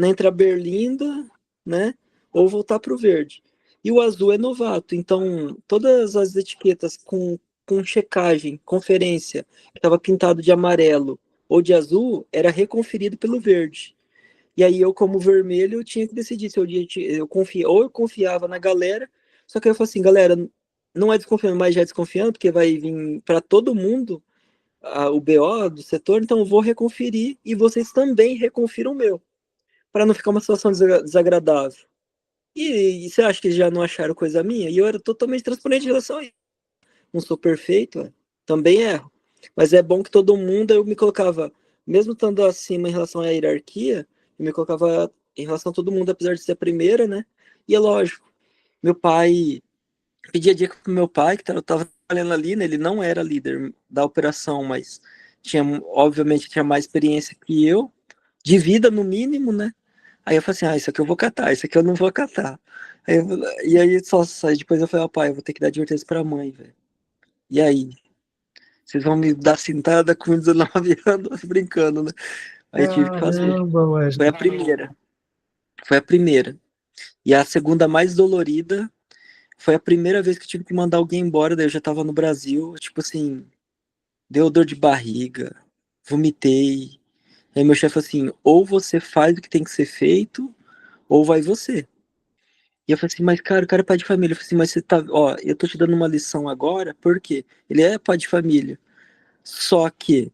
entre a berlinda, né? Ou voltar para o verde. E o azul é novato. Então todas as etiquetas com checagem, conferência, que estava pintado de amarelo ou de azul, era reconferido pelo verde. E aí eu, como vermelho, eu tinha que decidir se ou eu confiava na galera, só que eu falei assim, galera, não é desconfiando, mas já é desconfiando, porque vai vir para todo mundo o BO do setor, então eu vou reconferir e vocês também reconfiram o meu, para não ficar uma situação desagradável. E você acha que eles já não acharam coisa minha? E eu era totalmente transparente em relação a isso. Não sou perfeito, também erro. Mas é bom que todo mundo, eu me colocava, mesmo estando acima em relação à hierarquia, eu me colocava em relação a todo mundo, apesar de ser a primeira, né? E é lógico, meu pai, pedia dica pro meu pai, que eu tava trabalhando ali, né? Ele não era líder da operação, mas tinha, obviamente, tinha mais experiência que eu, de vida no mínimo, né? Aí eu falei assim, isso aqui eu vou catar, isso aqui eu não vou catar. E aí depois eu falei, pai, eu vou ter que dar advertência pra mãe, velho. E aí? Vocês vão me dar cintada com 19 anos brincando, né? Aí eu tive que fazer. Caramba, Foi Wesley. a primeira. Foi a primeira. E a segunda mais dolorida foi a primeira vez que eu tive que mandar alguém embora, daí eu já tava no Brasil, tipo assim, deu dor de barriga, vomitei. Aí meu chefe falou assim, ou você faz o que tem que ser feito, ou vai você. E eu falei assim, mas cara, o cara é pai de família. Eu falei assim, mas você tá, ó, eu tô te dando uma lição agora, por quê? Ele é pai de família. Só que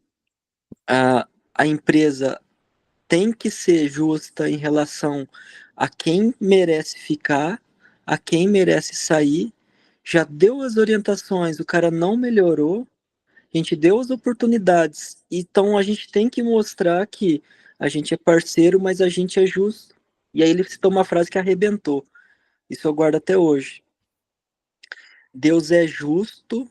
a empresa tem que ser justa em relação a quem merece ficar, a quem merece sair. Já deu as orientações, o cara não melhorou, a gente deu as oportunidades. Então a gente tem que mostrar que a gente é parceiro, mas a gente é justo. E aí ele citou uma frase que arrebentou. Isso eu guardo até hoje. Deus é justo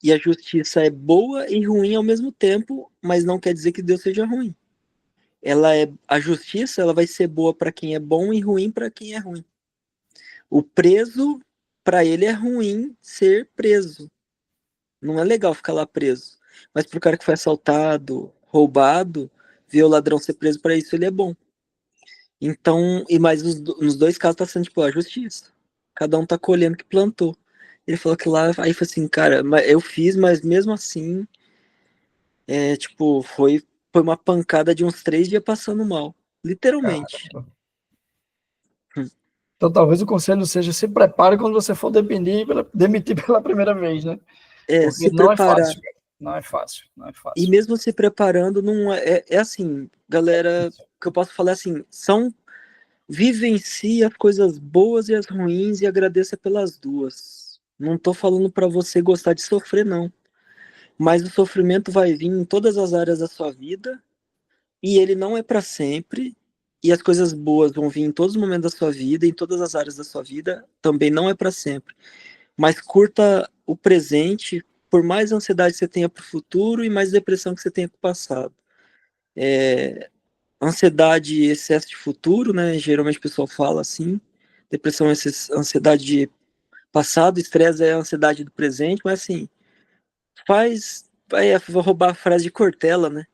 e a justiça é boa e ruim ao mesmo tempo, mas não quer dizer que Deus seja ruim. A justiça, ela vai ser boa para quem é bom e ruim para quem é ruim. O preso, para ele é ruim ser preso. Não é legal ficar lá preso. Mas pro cara que foi assaltado, roubado, ver o ladrão ser preso, para isso ele é bom. Então, e mais nos dois casos tá sendo tipo a justiça. Cada um tá colhendo o que plantou. Ele falou que lá, aí foi assim, cara, eu fiz, mas mesmo assim, tipo, foi uma pancada de uns 3 dias passando mal. Literalmente. Caramba. Então talvez o conselho seja se prepare quando você for demitir pela primeira vez, né? Porque Se não é preparar. fácil, cara. Não é fácil, não é E fácil. mesmo se preparando, não é assim, galera, que eu posso falar assim, vivencie as coisas boas e as ruins e agradeça pelas duas. Não tô falando para você gostar de sofrer, não. Mas o sofrimento vai vir em todas as áreas da sua vida e ele não é para sempre. E as coisas boas vão vir em todos os momentos da sua vida, em todas as áreas da sua vida, também não é para sempre. Mas curta o presente, por mais ansiedade que você tenha para o futuro e mais depressão que você tenha para o passado. Ansiedade e excesso de futuro, né? Geralmente o pessoal fala assim. Depressão é ansiedade de passado, estresse é ansiedade do presente, mas assim, vou roubar a frase de Cortella, né?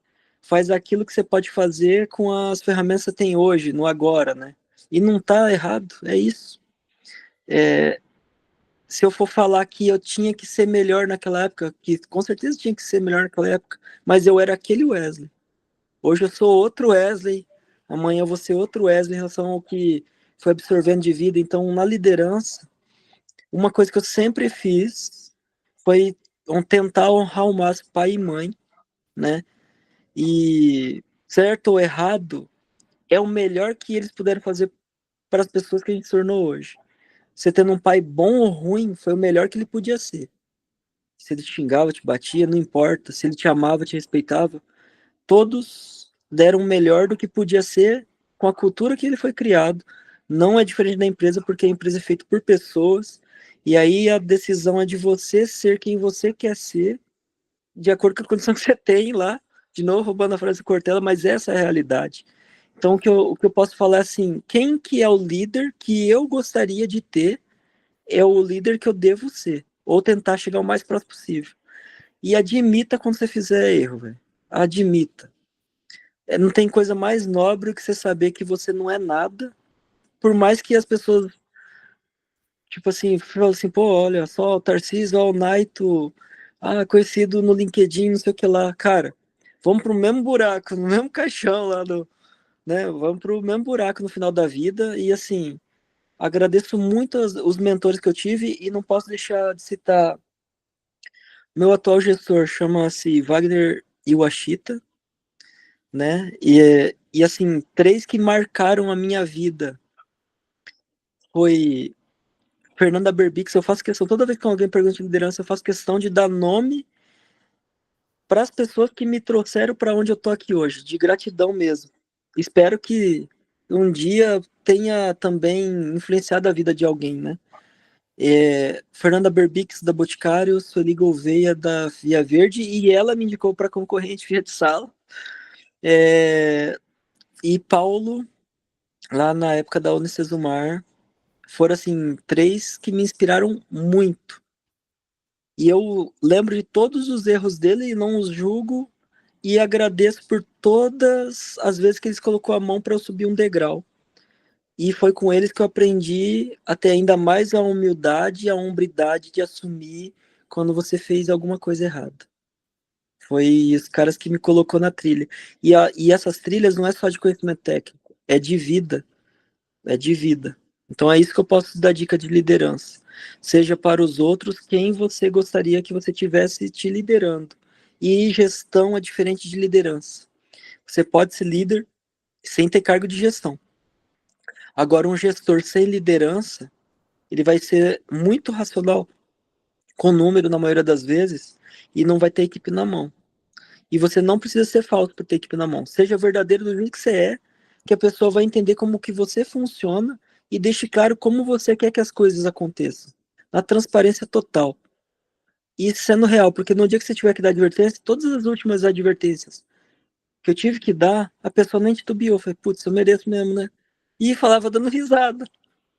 Faz aquilo que você pode fazer com as ferramentas que você tem hoje, no agora, né? E não tá errado, é isso. Se eu for falar que eu tinha que ser melhor naquela época, que com certeza tinha que ser melhor naquela época, mas eu era aquele Wesley. Hoje eu sou outro Wesley, amanhã eu vou ser outro Wesley em relação ao que foi absorvendo de vida. Então, na liderança, uma coisa que eu sempre fiz foi tentar honrar o máximo pai e mãe, né? E certo ou errado, é o melhor que eles puderam fazer para as pessoas que a gente se tornou hoje. Você tendo um pai bom ou ruim, foi o melhor que ele podia ser. Se ele te xingava, te batia, não importa. Se ele te amava, te respeitava, todos deram o melhor do que podia ser com a cultura que ele foi criado. Não é diferente da empresa, porque a empresa é feita por pessoas, e aí a decisão é de você ser quem você quer ser, de acordo com a condição que você tem lá. De novo, roubando a frase do Cortella, mas essa é a realidade. Então, o que eu posso falar é assim, quem que é o líder que eu gostaria de ter é o líder que eu devo ser, ou tentar chegar o mais próximo possível. E admita quando você fizer erro, velho. Admita. Não tem coisa mais nobre que você saber que você não é nada, por mais que as pessoas, tipo assim, falam assim, pô, olha só, o Tarcísio, ó, o Naito, conhecido no LinkedIn, não sei o que lá. Cara, vamos pro mesmo buraco, no mesmo caixão lá né? Vamos pro mesmo buraco no final da vida. E assim, agradeço muito os mentores que eu tive e não posso deixar de citar meu atual gestor, chama-se Wagner Iwashita, né? E assim, três que marcaram a minha vida foi Fernanda Berbix. Eu faço questão, toda vez que alguém pergunta de liderança, eu faço questão de dar nome para as pessoas que me trouxeram para onde eu tô aqui hoje, de gratidão mesmo. Espero que um dia tenha também influenciado a vida de alguém, né? Fernanda Berbix, da Boticário, Sueli Gouveia, da Via Verde, e ela me indicou para concorrente Via de Sala. E Paulo, lá na época da Unicesumar, foram, assim, três que me inspiraram muito. E eu lembro de todos os erros dele e não os julgo, e agradeço por todas as vezes que eles colocou a mão para eu subir um degrau. E foi com eles que eu aprendi a ter ainda mais a humildade e a hombridade de assumir quando você fez alguma coisa errada. Foi os caras que me colocou na trilha. E essas trilhas não é só de conhecimento técnico, é de vida. É de vida. Então é isso que eu posso dar dica de liderança. Seja para os outros quem você gostaria que você tivesse te liderando. E gestão é diferente de liderança. Você pode ser líder sem ter cargo de gestão. Agora, um gestor sem liderança, ele vai ser muito racional com número na maioria das vezes e não vai ter equipe na mão. E você não precisa ser falso para ter equipe na mão. Seja verdadeiro do jeito que você é, que a pessoa vai entender como que você funciona e deixe claro como você quer que as coisas aconteçam. Na transparência total. E sendo real, porque no dia que você tiver que dar advertência, todas as últimas advertências que eu tive que dar, a pessoa nem titubeou. Falei, putz, eu mereço mesmo, né? E falava dando risada.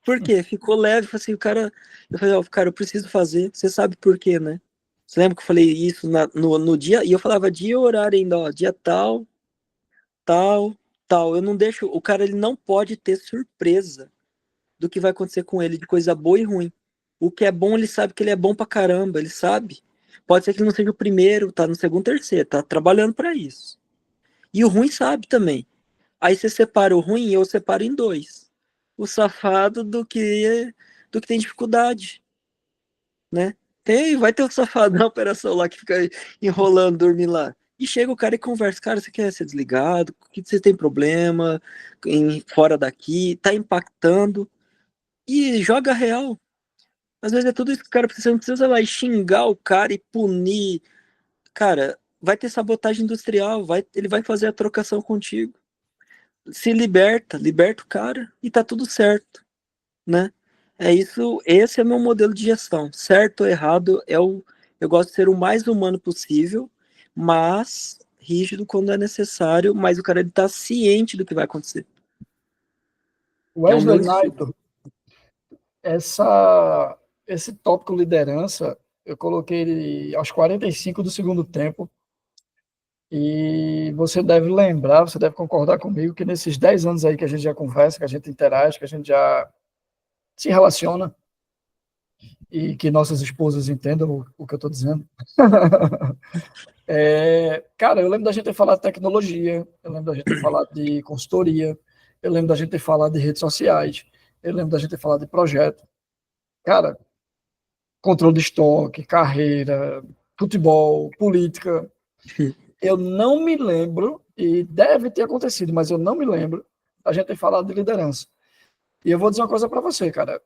Por quê? Ficou leve, assim, o cara. Eu falei, ó, cara, eu preciso fazer. Você sabe por quê, né? Você lembra que eu falei isso no dia? E eu falava dia e horário ainda, ó, dia tal, tal, tal. Eu não deixo. O cara, ele não pode ter surpresa do que vai acontecer com ele, de coisa boa e ruim. O que é bom, ele sabe que ele é bom pra caramba, ele sabe. Pode ser que ele não seja o primeiro, tá no segundo, terceiro, tá trabalhando para isso. E o ruim sabe também. Aí você separa o ruim, eu separo em dois. O safado do que tem dificuldade, né? Vai ter o safado na operação lá que fica enrolando, dormindo lá. E chega o cara e conversa, cara, você quer ser desligado? O que você tem problema fora daqui? Tá impactando? E joga real. Às vezes é tudo isso que o cara precisa. Você não precisa lá e xingar o cara e punir. Cara, vai ter sabotagem industrial, ele vai fazer a trocação contigo. Se liberta o cara e tá tudo certo, né? É isso, esse é meu modelo de gestão. Certo ou errado, eu gosto de ser o mais humano possível, mas rígido quando é necessário, mas o cara ele tá ciente do que vai acontecer. É o meu Wesley estilo. Knight, esse tópico liderança, eu coloquei ele aos 45 do segundo tempo. E você deve lembrar, você deve concordar comigo que nesses 10 anos aí que a gente já conversa, que a gente interage, que a gente já se relaciona e que nossas esposas entendam o que eu estou dizendo. Cara, eu lembro da gente ter falado de tecnologia, eu lembro da gente ter falado de consultoria, eu lembro da gente ter falado de redes sociais, eu lembro da gente ter falado de projeto. Cara, controle de estoque, carreira, futebol, política. Eu não me lembro, e deve ter acontecido, mas eu não me lembro, a gente ter falado de liderança. E eu vou dizer uma coisa para você, cara.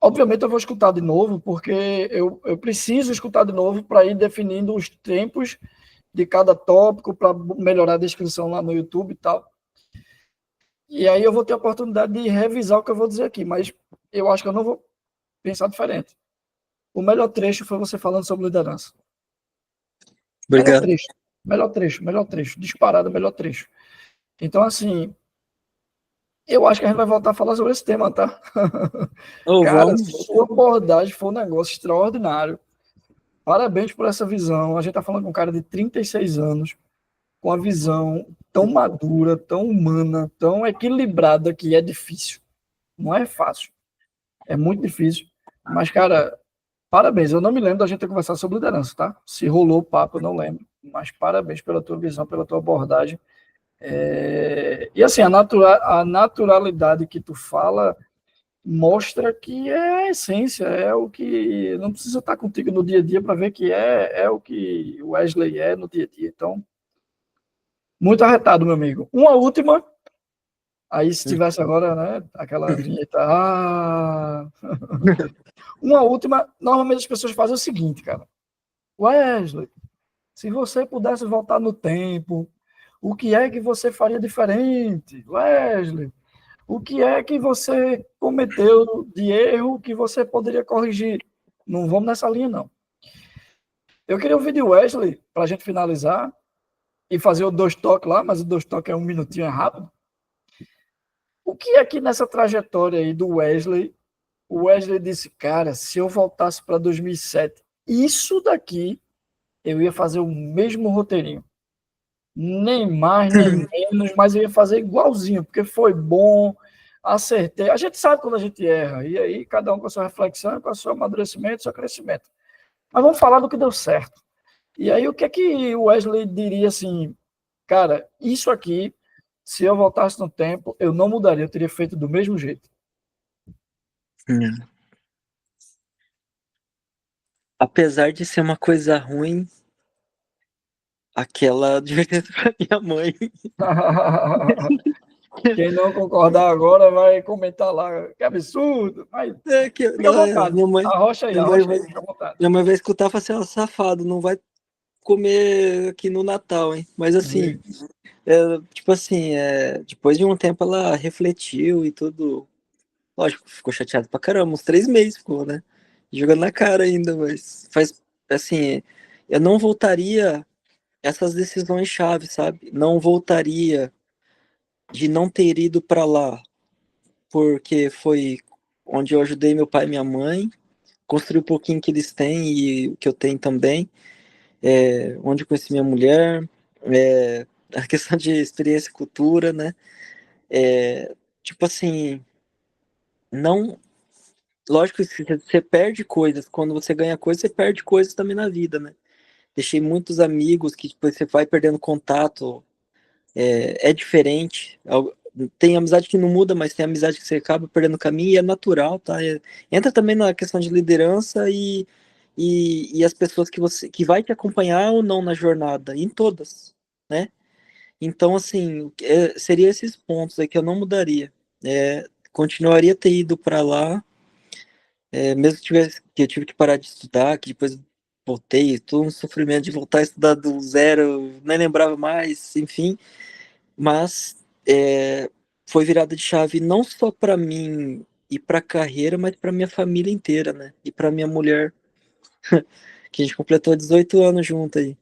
Obviamente eu vou escutar de novo, porque eu preciso escutar de novo para ir definindo os tempos de cada tópico, para melhorar a descrição lá no YouTube e tal. E aí eu vou ter a oportunidade de revisar o que eu vou dizer aqui, mas eu acho que eu não vou pensar diferente. O melhor trecho foi você falando sobre liderança. Melhor Obrigado. trecho, melhor trecho, melhor trecho, disparado, melhor trecho. Então, assim, eu acho que a gente vai voltar a falar sobre esse tema, tá? Oh, Cara, vamos. sua abordagem foi um negócio extraordinário. Parabéns por essa visão. A gente tá falando com um cara de 36 anos, com uma visão tão madura, tão humana, tão equilibrada, que é difícil. Não é fácil. É muito difícil. Mas, cara, parabéns. Eu não me lembro da gente ter conversado sobre liderança, tá? Se rolou o papo, eu não lembro. Mas parabéns pela tua visão, pela tua abordagem. E assim, a naturalidade que tu fala mostra que é a essência, é o que não precisa estar contigo no dia a dia para ver que é o que o Wesley é no dia a dia. Então, muito arretado, meu amigo. Uma última, aí se tivesse agora, né, aquela vinheta, uma última, normalmente as pessoas fazem o seguinte, cara. Wesley, se você pudesse voltar no tempo, o que é que você faria diferente? Wesley, o que é que você cometeu de erro que você poderia corrigir? Não vamos nessa linha, não. Eu queria ouvir de Wesley, para a gente finalizar, e fazer o dois toques lá, mas o dois toques é um minutinho, é rápido. O que é que nessa trajetória aí do Wesley, o Wesley disse, cara, se eu voltasse para 2007, isso daqui eu ia fazer o mesmo roteirinho. Nem mais, nem menos, mas eu ia fazer igualzinho, porque foi bom, acertei. A gente sabe quando a gente erra, e aí cada um com a sua reflexão, com o seu amadurecimento, seu crescimento. Mas vamos falar do que deu certo. E aí o que é que o Wesley diria assim, cara, isso aqui, se eu voltasse no tempo, eu não mudaria, eu teria feito do mesmo jeito. Apesar de ser uma coisa ruim, aquela advertência pra minha mãe. Quem não concordar agora vai comentar lá, que absurdo, mas É que, fica à não, vontade. minha mãe Arrocha vai, aí, fica à vontade. minha mãe vai escutar e falar assim, ó, safado, não vai comer aqui no Natal, hein? Mas assim, tipo assim, depois de um tempo ela refletiu e tudo. Lógico, ficou chateado pra caramba, uns 3 meses ficou, né? Jogando na cara ainda, mas faz assim, eu não voltaria essas decisões chave, sabe? Não voltaria de não ter ido pra lá, porque foi onde eu ajudei meu pai e minha mãe, construí um pouquinho que eles têm e o que eu tenho também, onde eu conheci minha mulher, a questão de experiência e cultura, né? Tipo assim, não. Lógico que você perde coisas, quando você ganha coisas, você perde coisas também na vida, né? Deixei muitos amigos que depois você vai perdendo contato, é diferente. Tem amizade que não muda, mas tem amizade que você acaba perdendo caminho e é natural, tá? Entra também na questão de liderança e as pessoas que vai te acompanhar ou não na jornada, em todas, né? Então, assim, seria esses pontos aí que eu não mudaria. Continuaria a ter ido para lá, mesmo que eu tive que parar de estudar, que depois voltei, todo um sofrimento de voltar a estudar do zero, nem lembrava mais, enfim, mas foi virada de chave não só para mim e para a carreira, mas para minha família inteira, né? E para minha mulher, que a gente completou 18 anos junto aí.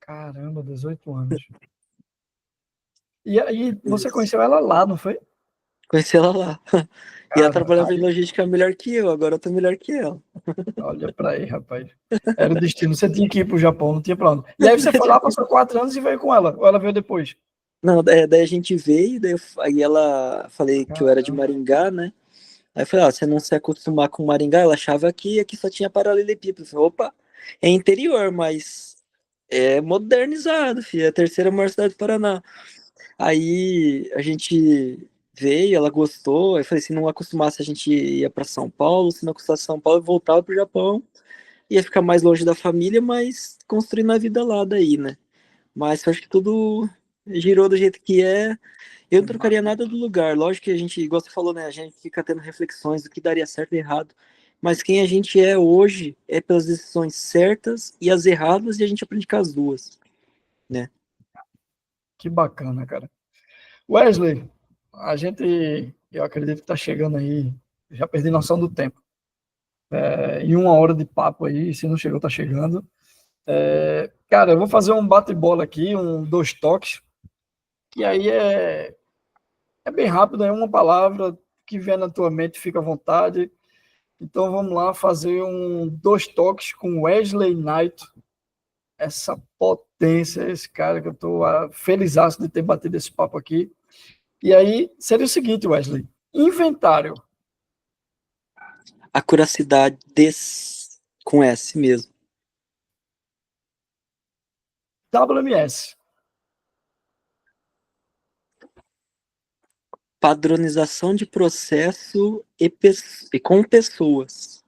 Caramba, 18 anos. E aí, você Isso. conheceu ela lá, não foi? Conheci ela lá. E ela Cara, trabalhava em logística melhor que eu, agora eu tô melhor que ela. olha pra aí, rapaz. Era o destino. Você tinha que ir pro Japão, não tinha pra onde. E aí você foi lá, passou 4 anos e veio com ela. Ou ela veio depois? Não, daí a gente veio, aí ela falei que eu era de Caramba. Maringá, né? Aí eu falei, você não se acostumar com Maringá, ela achava que aqui só tinha paralelepípedo. Eu falei, opa, é interior, mas é modernizado, filho, é a terceira maior cidade do Paraná. Aí a gente veio, ela gostou, aí eu falei, se não acostumasse a gente ia para São Paulo, se não acostumasse São Paulo, eu voltava pro Japão, ia ficar mais longe da família, mas construindo a vida lá daí, né? Mas eu acho que tudo girou do jeito que é. Eu não trocaria nada do lugar. Lógico que a gente, igual você falou, né? A gente fica tendo reflexões do que daria certo e errado. Mas quem a gente é hoje é pelas decisões certas e as erradas, e a gente aprende com as duas, né? Que bacana, cara. Wesley, a gente, eu acredito que tá chegando aí. Já perdi noção do tempo. Em 1 hora de papo aí, se não chegou, tá chegando. Cara, eu vou fazer um bate-bola aqui, dois toques. E aí é bem rápido, é uma palavra que vier na tua mente, fica à vontade. Então vamos lá fazer dois toques com Wesley Knight, essa potência, esse cara que eu estou felizaço de ter batido esse papo aqui. E aí seria o seguinte, Wesley: inventário, Acuracidade com S mesmo. WMS, Padronização de processo e com pessoas.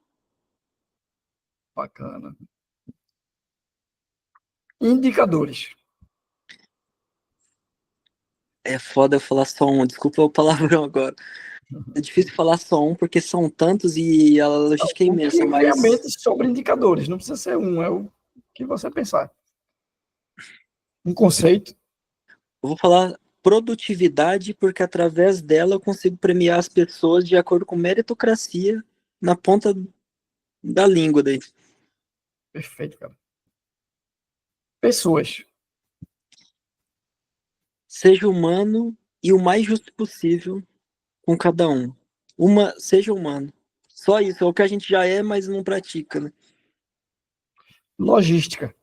Bacana. Indicadores. É foda eu falar só um, desculpa o palavrão agora. É difícil falar só um, porque são tantos e a logística é O que imensa, vem à mas mente sobre indicadores, não precisa ser um, é o que você pensar. Um conceito. eu vou falar produtividade, porque através dela eu consigo premiar as pessoas de acordo com meritocracia na ponta da língua daí. Perfeito, cara. Pessoas. Seja humano e o mais justo possível com cada um. Seja humano. Só isso, é o que a gente já é, mas não pratica, né? Logística.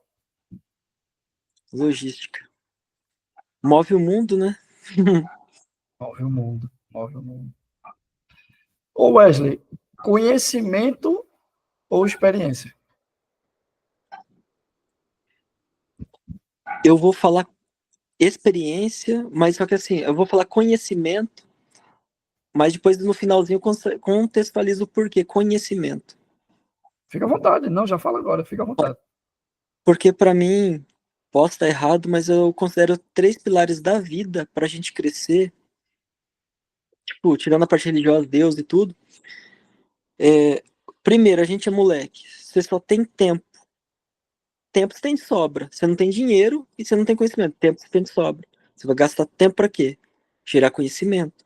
Logística. Move o mundo, né? Move o mundo. Move o mundo. Ô Wesley, conhecimento ou experiência? Eu vou falar experiência, mas só que assim, eu vou falar conhecimento, mas depois no finalzinho eu contextualizo o porquê. Conhecimento. Fica à vontade. Não, já fala agora. Fica à vontade. Porque para mim, posso estar errado, mas eu considero 3 pilares da vida para a gente crescer, tipo, tirando a parte religiosa, Deus e tudo. Primeiro, a gente é moleque. Você só tem tempo. Tempo você tem de sobra. Você não tem dinheiro e você não tem conhecimento. Tempo você tem de sobra. Você vai gastar tempo para quê? Gerar conhecimento.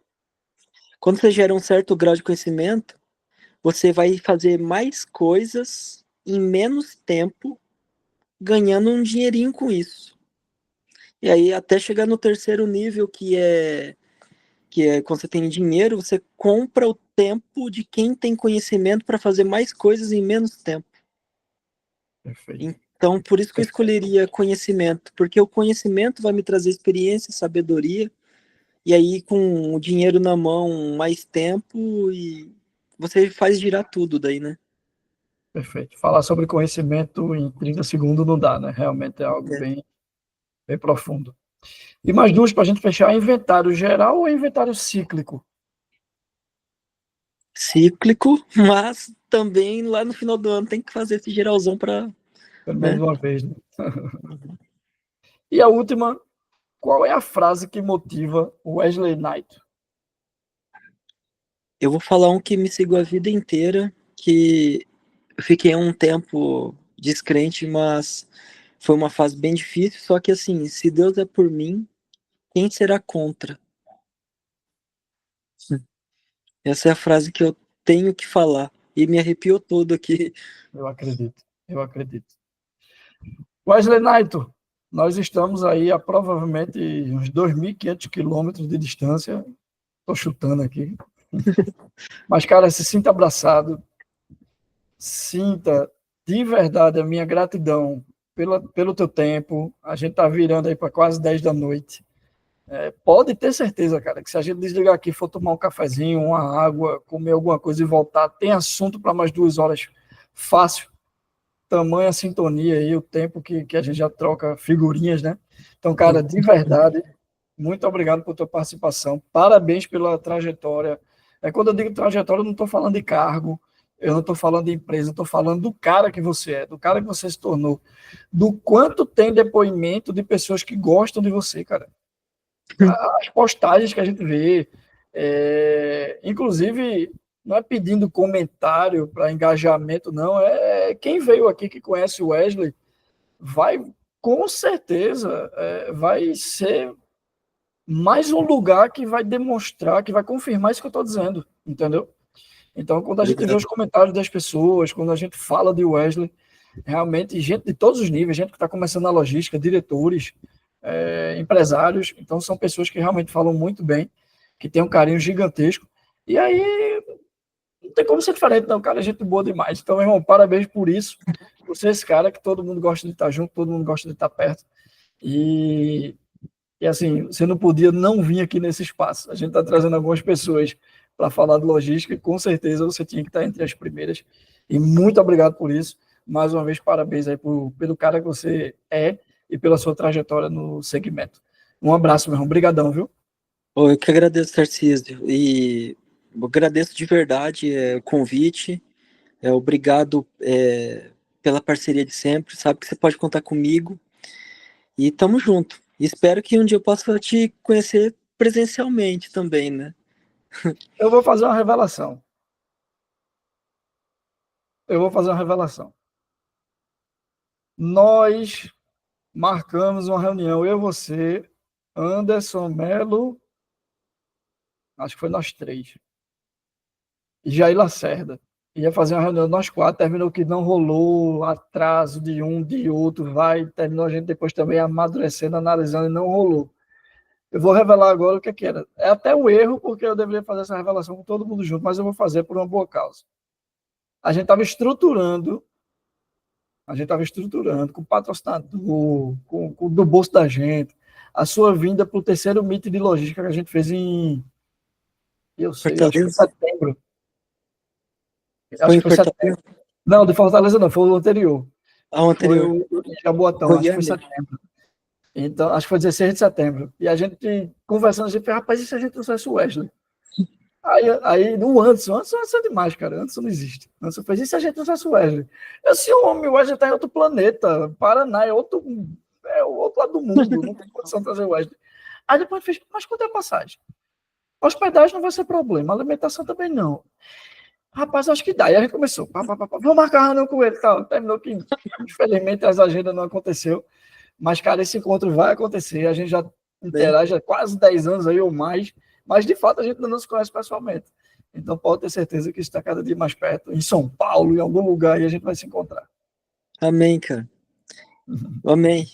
Quando você gera um certo grau de conhecimento, você vai fazer mais coisas em menos tempo, ganhando um dinheirinho com isso. E aí, até chegar no terceiro nível, que é quando você tem dinheiro, você compra o tempo de quem tem conhecimento para fazer mais coisas em menos tempo. Perfeito. Então, por isso que eu escolheria conhecimento, porque o conhecimento vai me trazer experiência, sabedoria, e aí com o dinheiro na mão, mais tempo, e você faz girar tudo daí, né? Perfeito. Falar sobre conhecimento em 30 segundos não dá, né? Realmente é algo É. bem, bem profundo. E mais duas para a gente fechar: inventário geral ou inventário cíclico? Cíclico, mas também lá no final do ano tem que fazer esse geralzão para, Pelo menos né? uma vez, né? E a última: qual é a frase que motiva o Wesley Knight? Eu vou falar um que me seguiu a vida inteira, que eu fiquei um tempo descrente, mas foi uma fase bem difícil, só que assim, se Deus é por mim, quem será contra? Essa é a frase que eu tenho que falar. E me arrepiou todo aqui. Eu acredito, eu acredito. Wesley Knight, nós estamos aí a provavelmente uns 2.500 quilômetros de distância. Estou chutando aqui. Mas, cara, se sinta abraçado. Sinta de verdade a minha gratidão pelo teu tempo. A gente está virando aí para quase 10 da noite. Pode ter certeza, cara, que se a gente desligar aqui, for tomar um cafezinho, uma água, comer alguma coisa e voltar, tem assunto para mais 2 horas fácil. Tamanha sintonia aí, o tempo que a gente já troca figurinhas, né? Então, cara, de verdade, muito obrigado por tua participação. Parabéns pela trajetória. Quando eu digo trajetória, eu não estou falando de cargo, eu não estou falando de empresa, eu estou falando do cara que você é, do cara que você se tornou, do quanto tem depoimento de pessoas que gostam de você, cara. As postagens que a gente vê, inclusive, não é pedindo comentário para engajamento, não. Quem veio aqui que conhece o Wesley vai, com certeza, vai ser mais um lugar que vai demonstrar, que vai confirmar isso que eu estou dizendo, entendeu? Então, quando a gente vê Obrigado. os comentários das pessoas, quando a gente fala de Wesley, realmente, gente de todos os níveis, gente que está começando na logística, diretores, empresários, então são pessoas que realmente falam muito bem, que têm um carinho gigantesco, e aí não tem como ser diferente, não, cara, é gente boa demais. Então, meu irmão, parabéns por isso, por ser esse cara que todo mundo gosta de estar junto, todo mundo gosta de estar perto, e assim, você não podia não vir aqui nesse espaço. A gente está trazendo algumas pessoas para falar de logística e com certeza você tinha que estar entre as primeiras. E muito obrigado por isso. Mais uma vez, parabéns aí pelo cara que você é e pela sua trajetória no segmento. Um abraço, meu irmão. Obrigadão, viu? Eu que agradeço, Tarcísio, e eu agradeço de verdade o convite, obrigado pela parceria de sempre, sabe que você pode contar comigo, e tamo junto. E espero que um dia eu possa te conhecer presencialmente também, né? Eu vou fazer uma revelação. Eu vou fazer uma revelação. Nós marcamos uma reunião, eu, você, Anderson, Melo, acho que foi nós três, e Jair Lacerda. Ia fazer uma reunião nós quatro, terminou que não rolou, atraso de um, de outro, terminou a gente depois também amadurecendo, analisando e não rolou. Eu vou revelar agora o que era. É até um erro, porque eu deveria fazer essa revelação com todo mundo junto, mas eu vou fazer por uma boa causa. A gente estava estruturando com patrocinador, com do bolso da gente, a sua vinda para o terceiro Meet de logística que a gente fez eu sei, acho que foi Fortaleza? setembro. Foi Acho em que foi setembro. Fortaleza? Não, de Fortaleza não, foi o anterior. Ah, o Foi anterior. o Jaboatão, acho que foi Goiânia. setembro. Então, acho que foi 16 de setembro. E a gente conversando, a gente falou, rapaz, e se a gente trouxesse o Wesley? Aí no Anderson é demais, cara. Anderson não existe. Anderson fez, e se a gente trouxesse o Wesley? Eu disse, o Wesley está em outro planeta. Paraná é o outro lado do mundo. Não tem condição de trazer o Wesley. Aí depois fez, mas quanto é a passagem? A hospedagem não vai ser problema, a alimentação também não. Rapaz, acho que dá. E a gente começou, vamos marcar a reunião com ele. Tal. Terminou que, infelizmente, as agendas não aconteceu. Mas, cara, esse encontro vai acontecer. A gente já Bem, interage há quase 10 anos aí ou mais. Mas, de fato, a gente ainda não se conhece pessoalmente. Então, pode ter certeza que está cada dia mais perto. Em São Paulo, em algum lugar, e a gente vai se encontrar. amém, cara. Amém.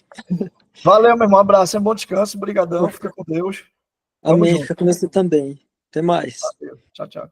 Valeu, meu irmão. Um abraço, um bom descanso. Obrigadão. Fica com Deus. Tamo Amém. junto. Fica com você também. Até mais. Valeu. Tchau, tchau.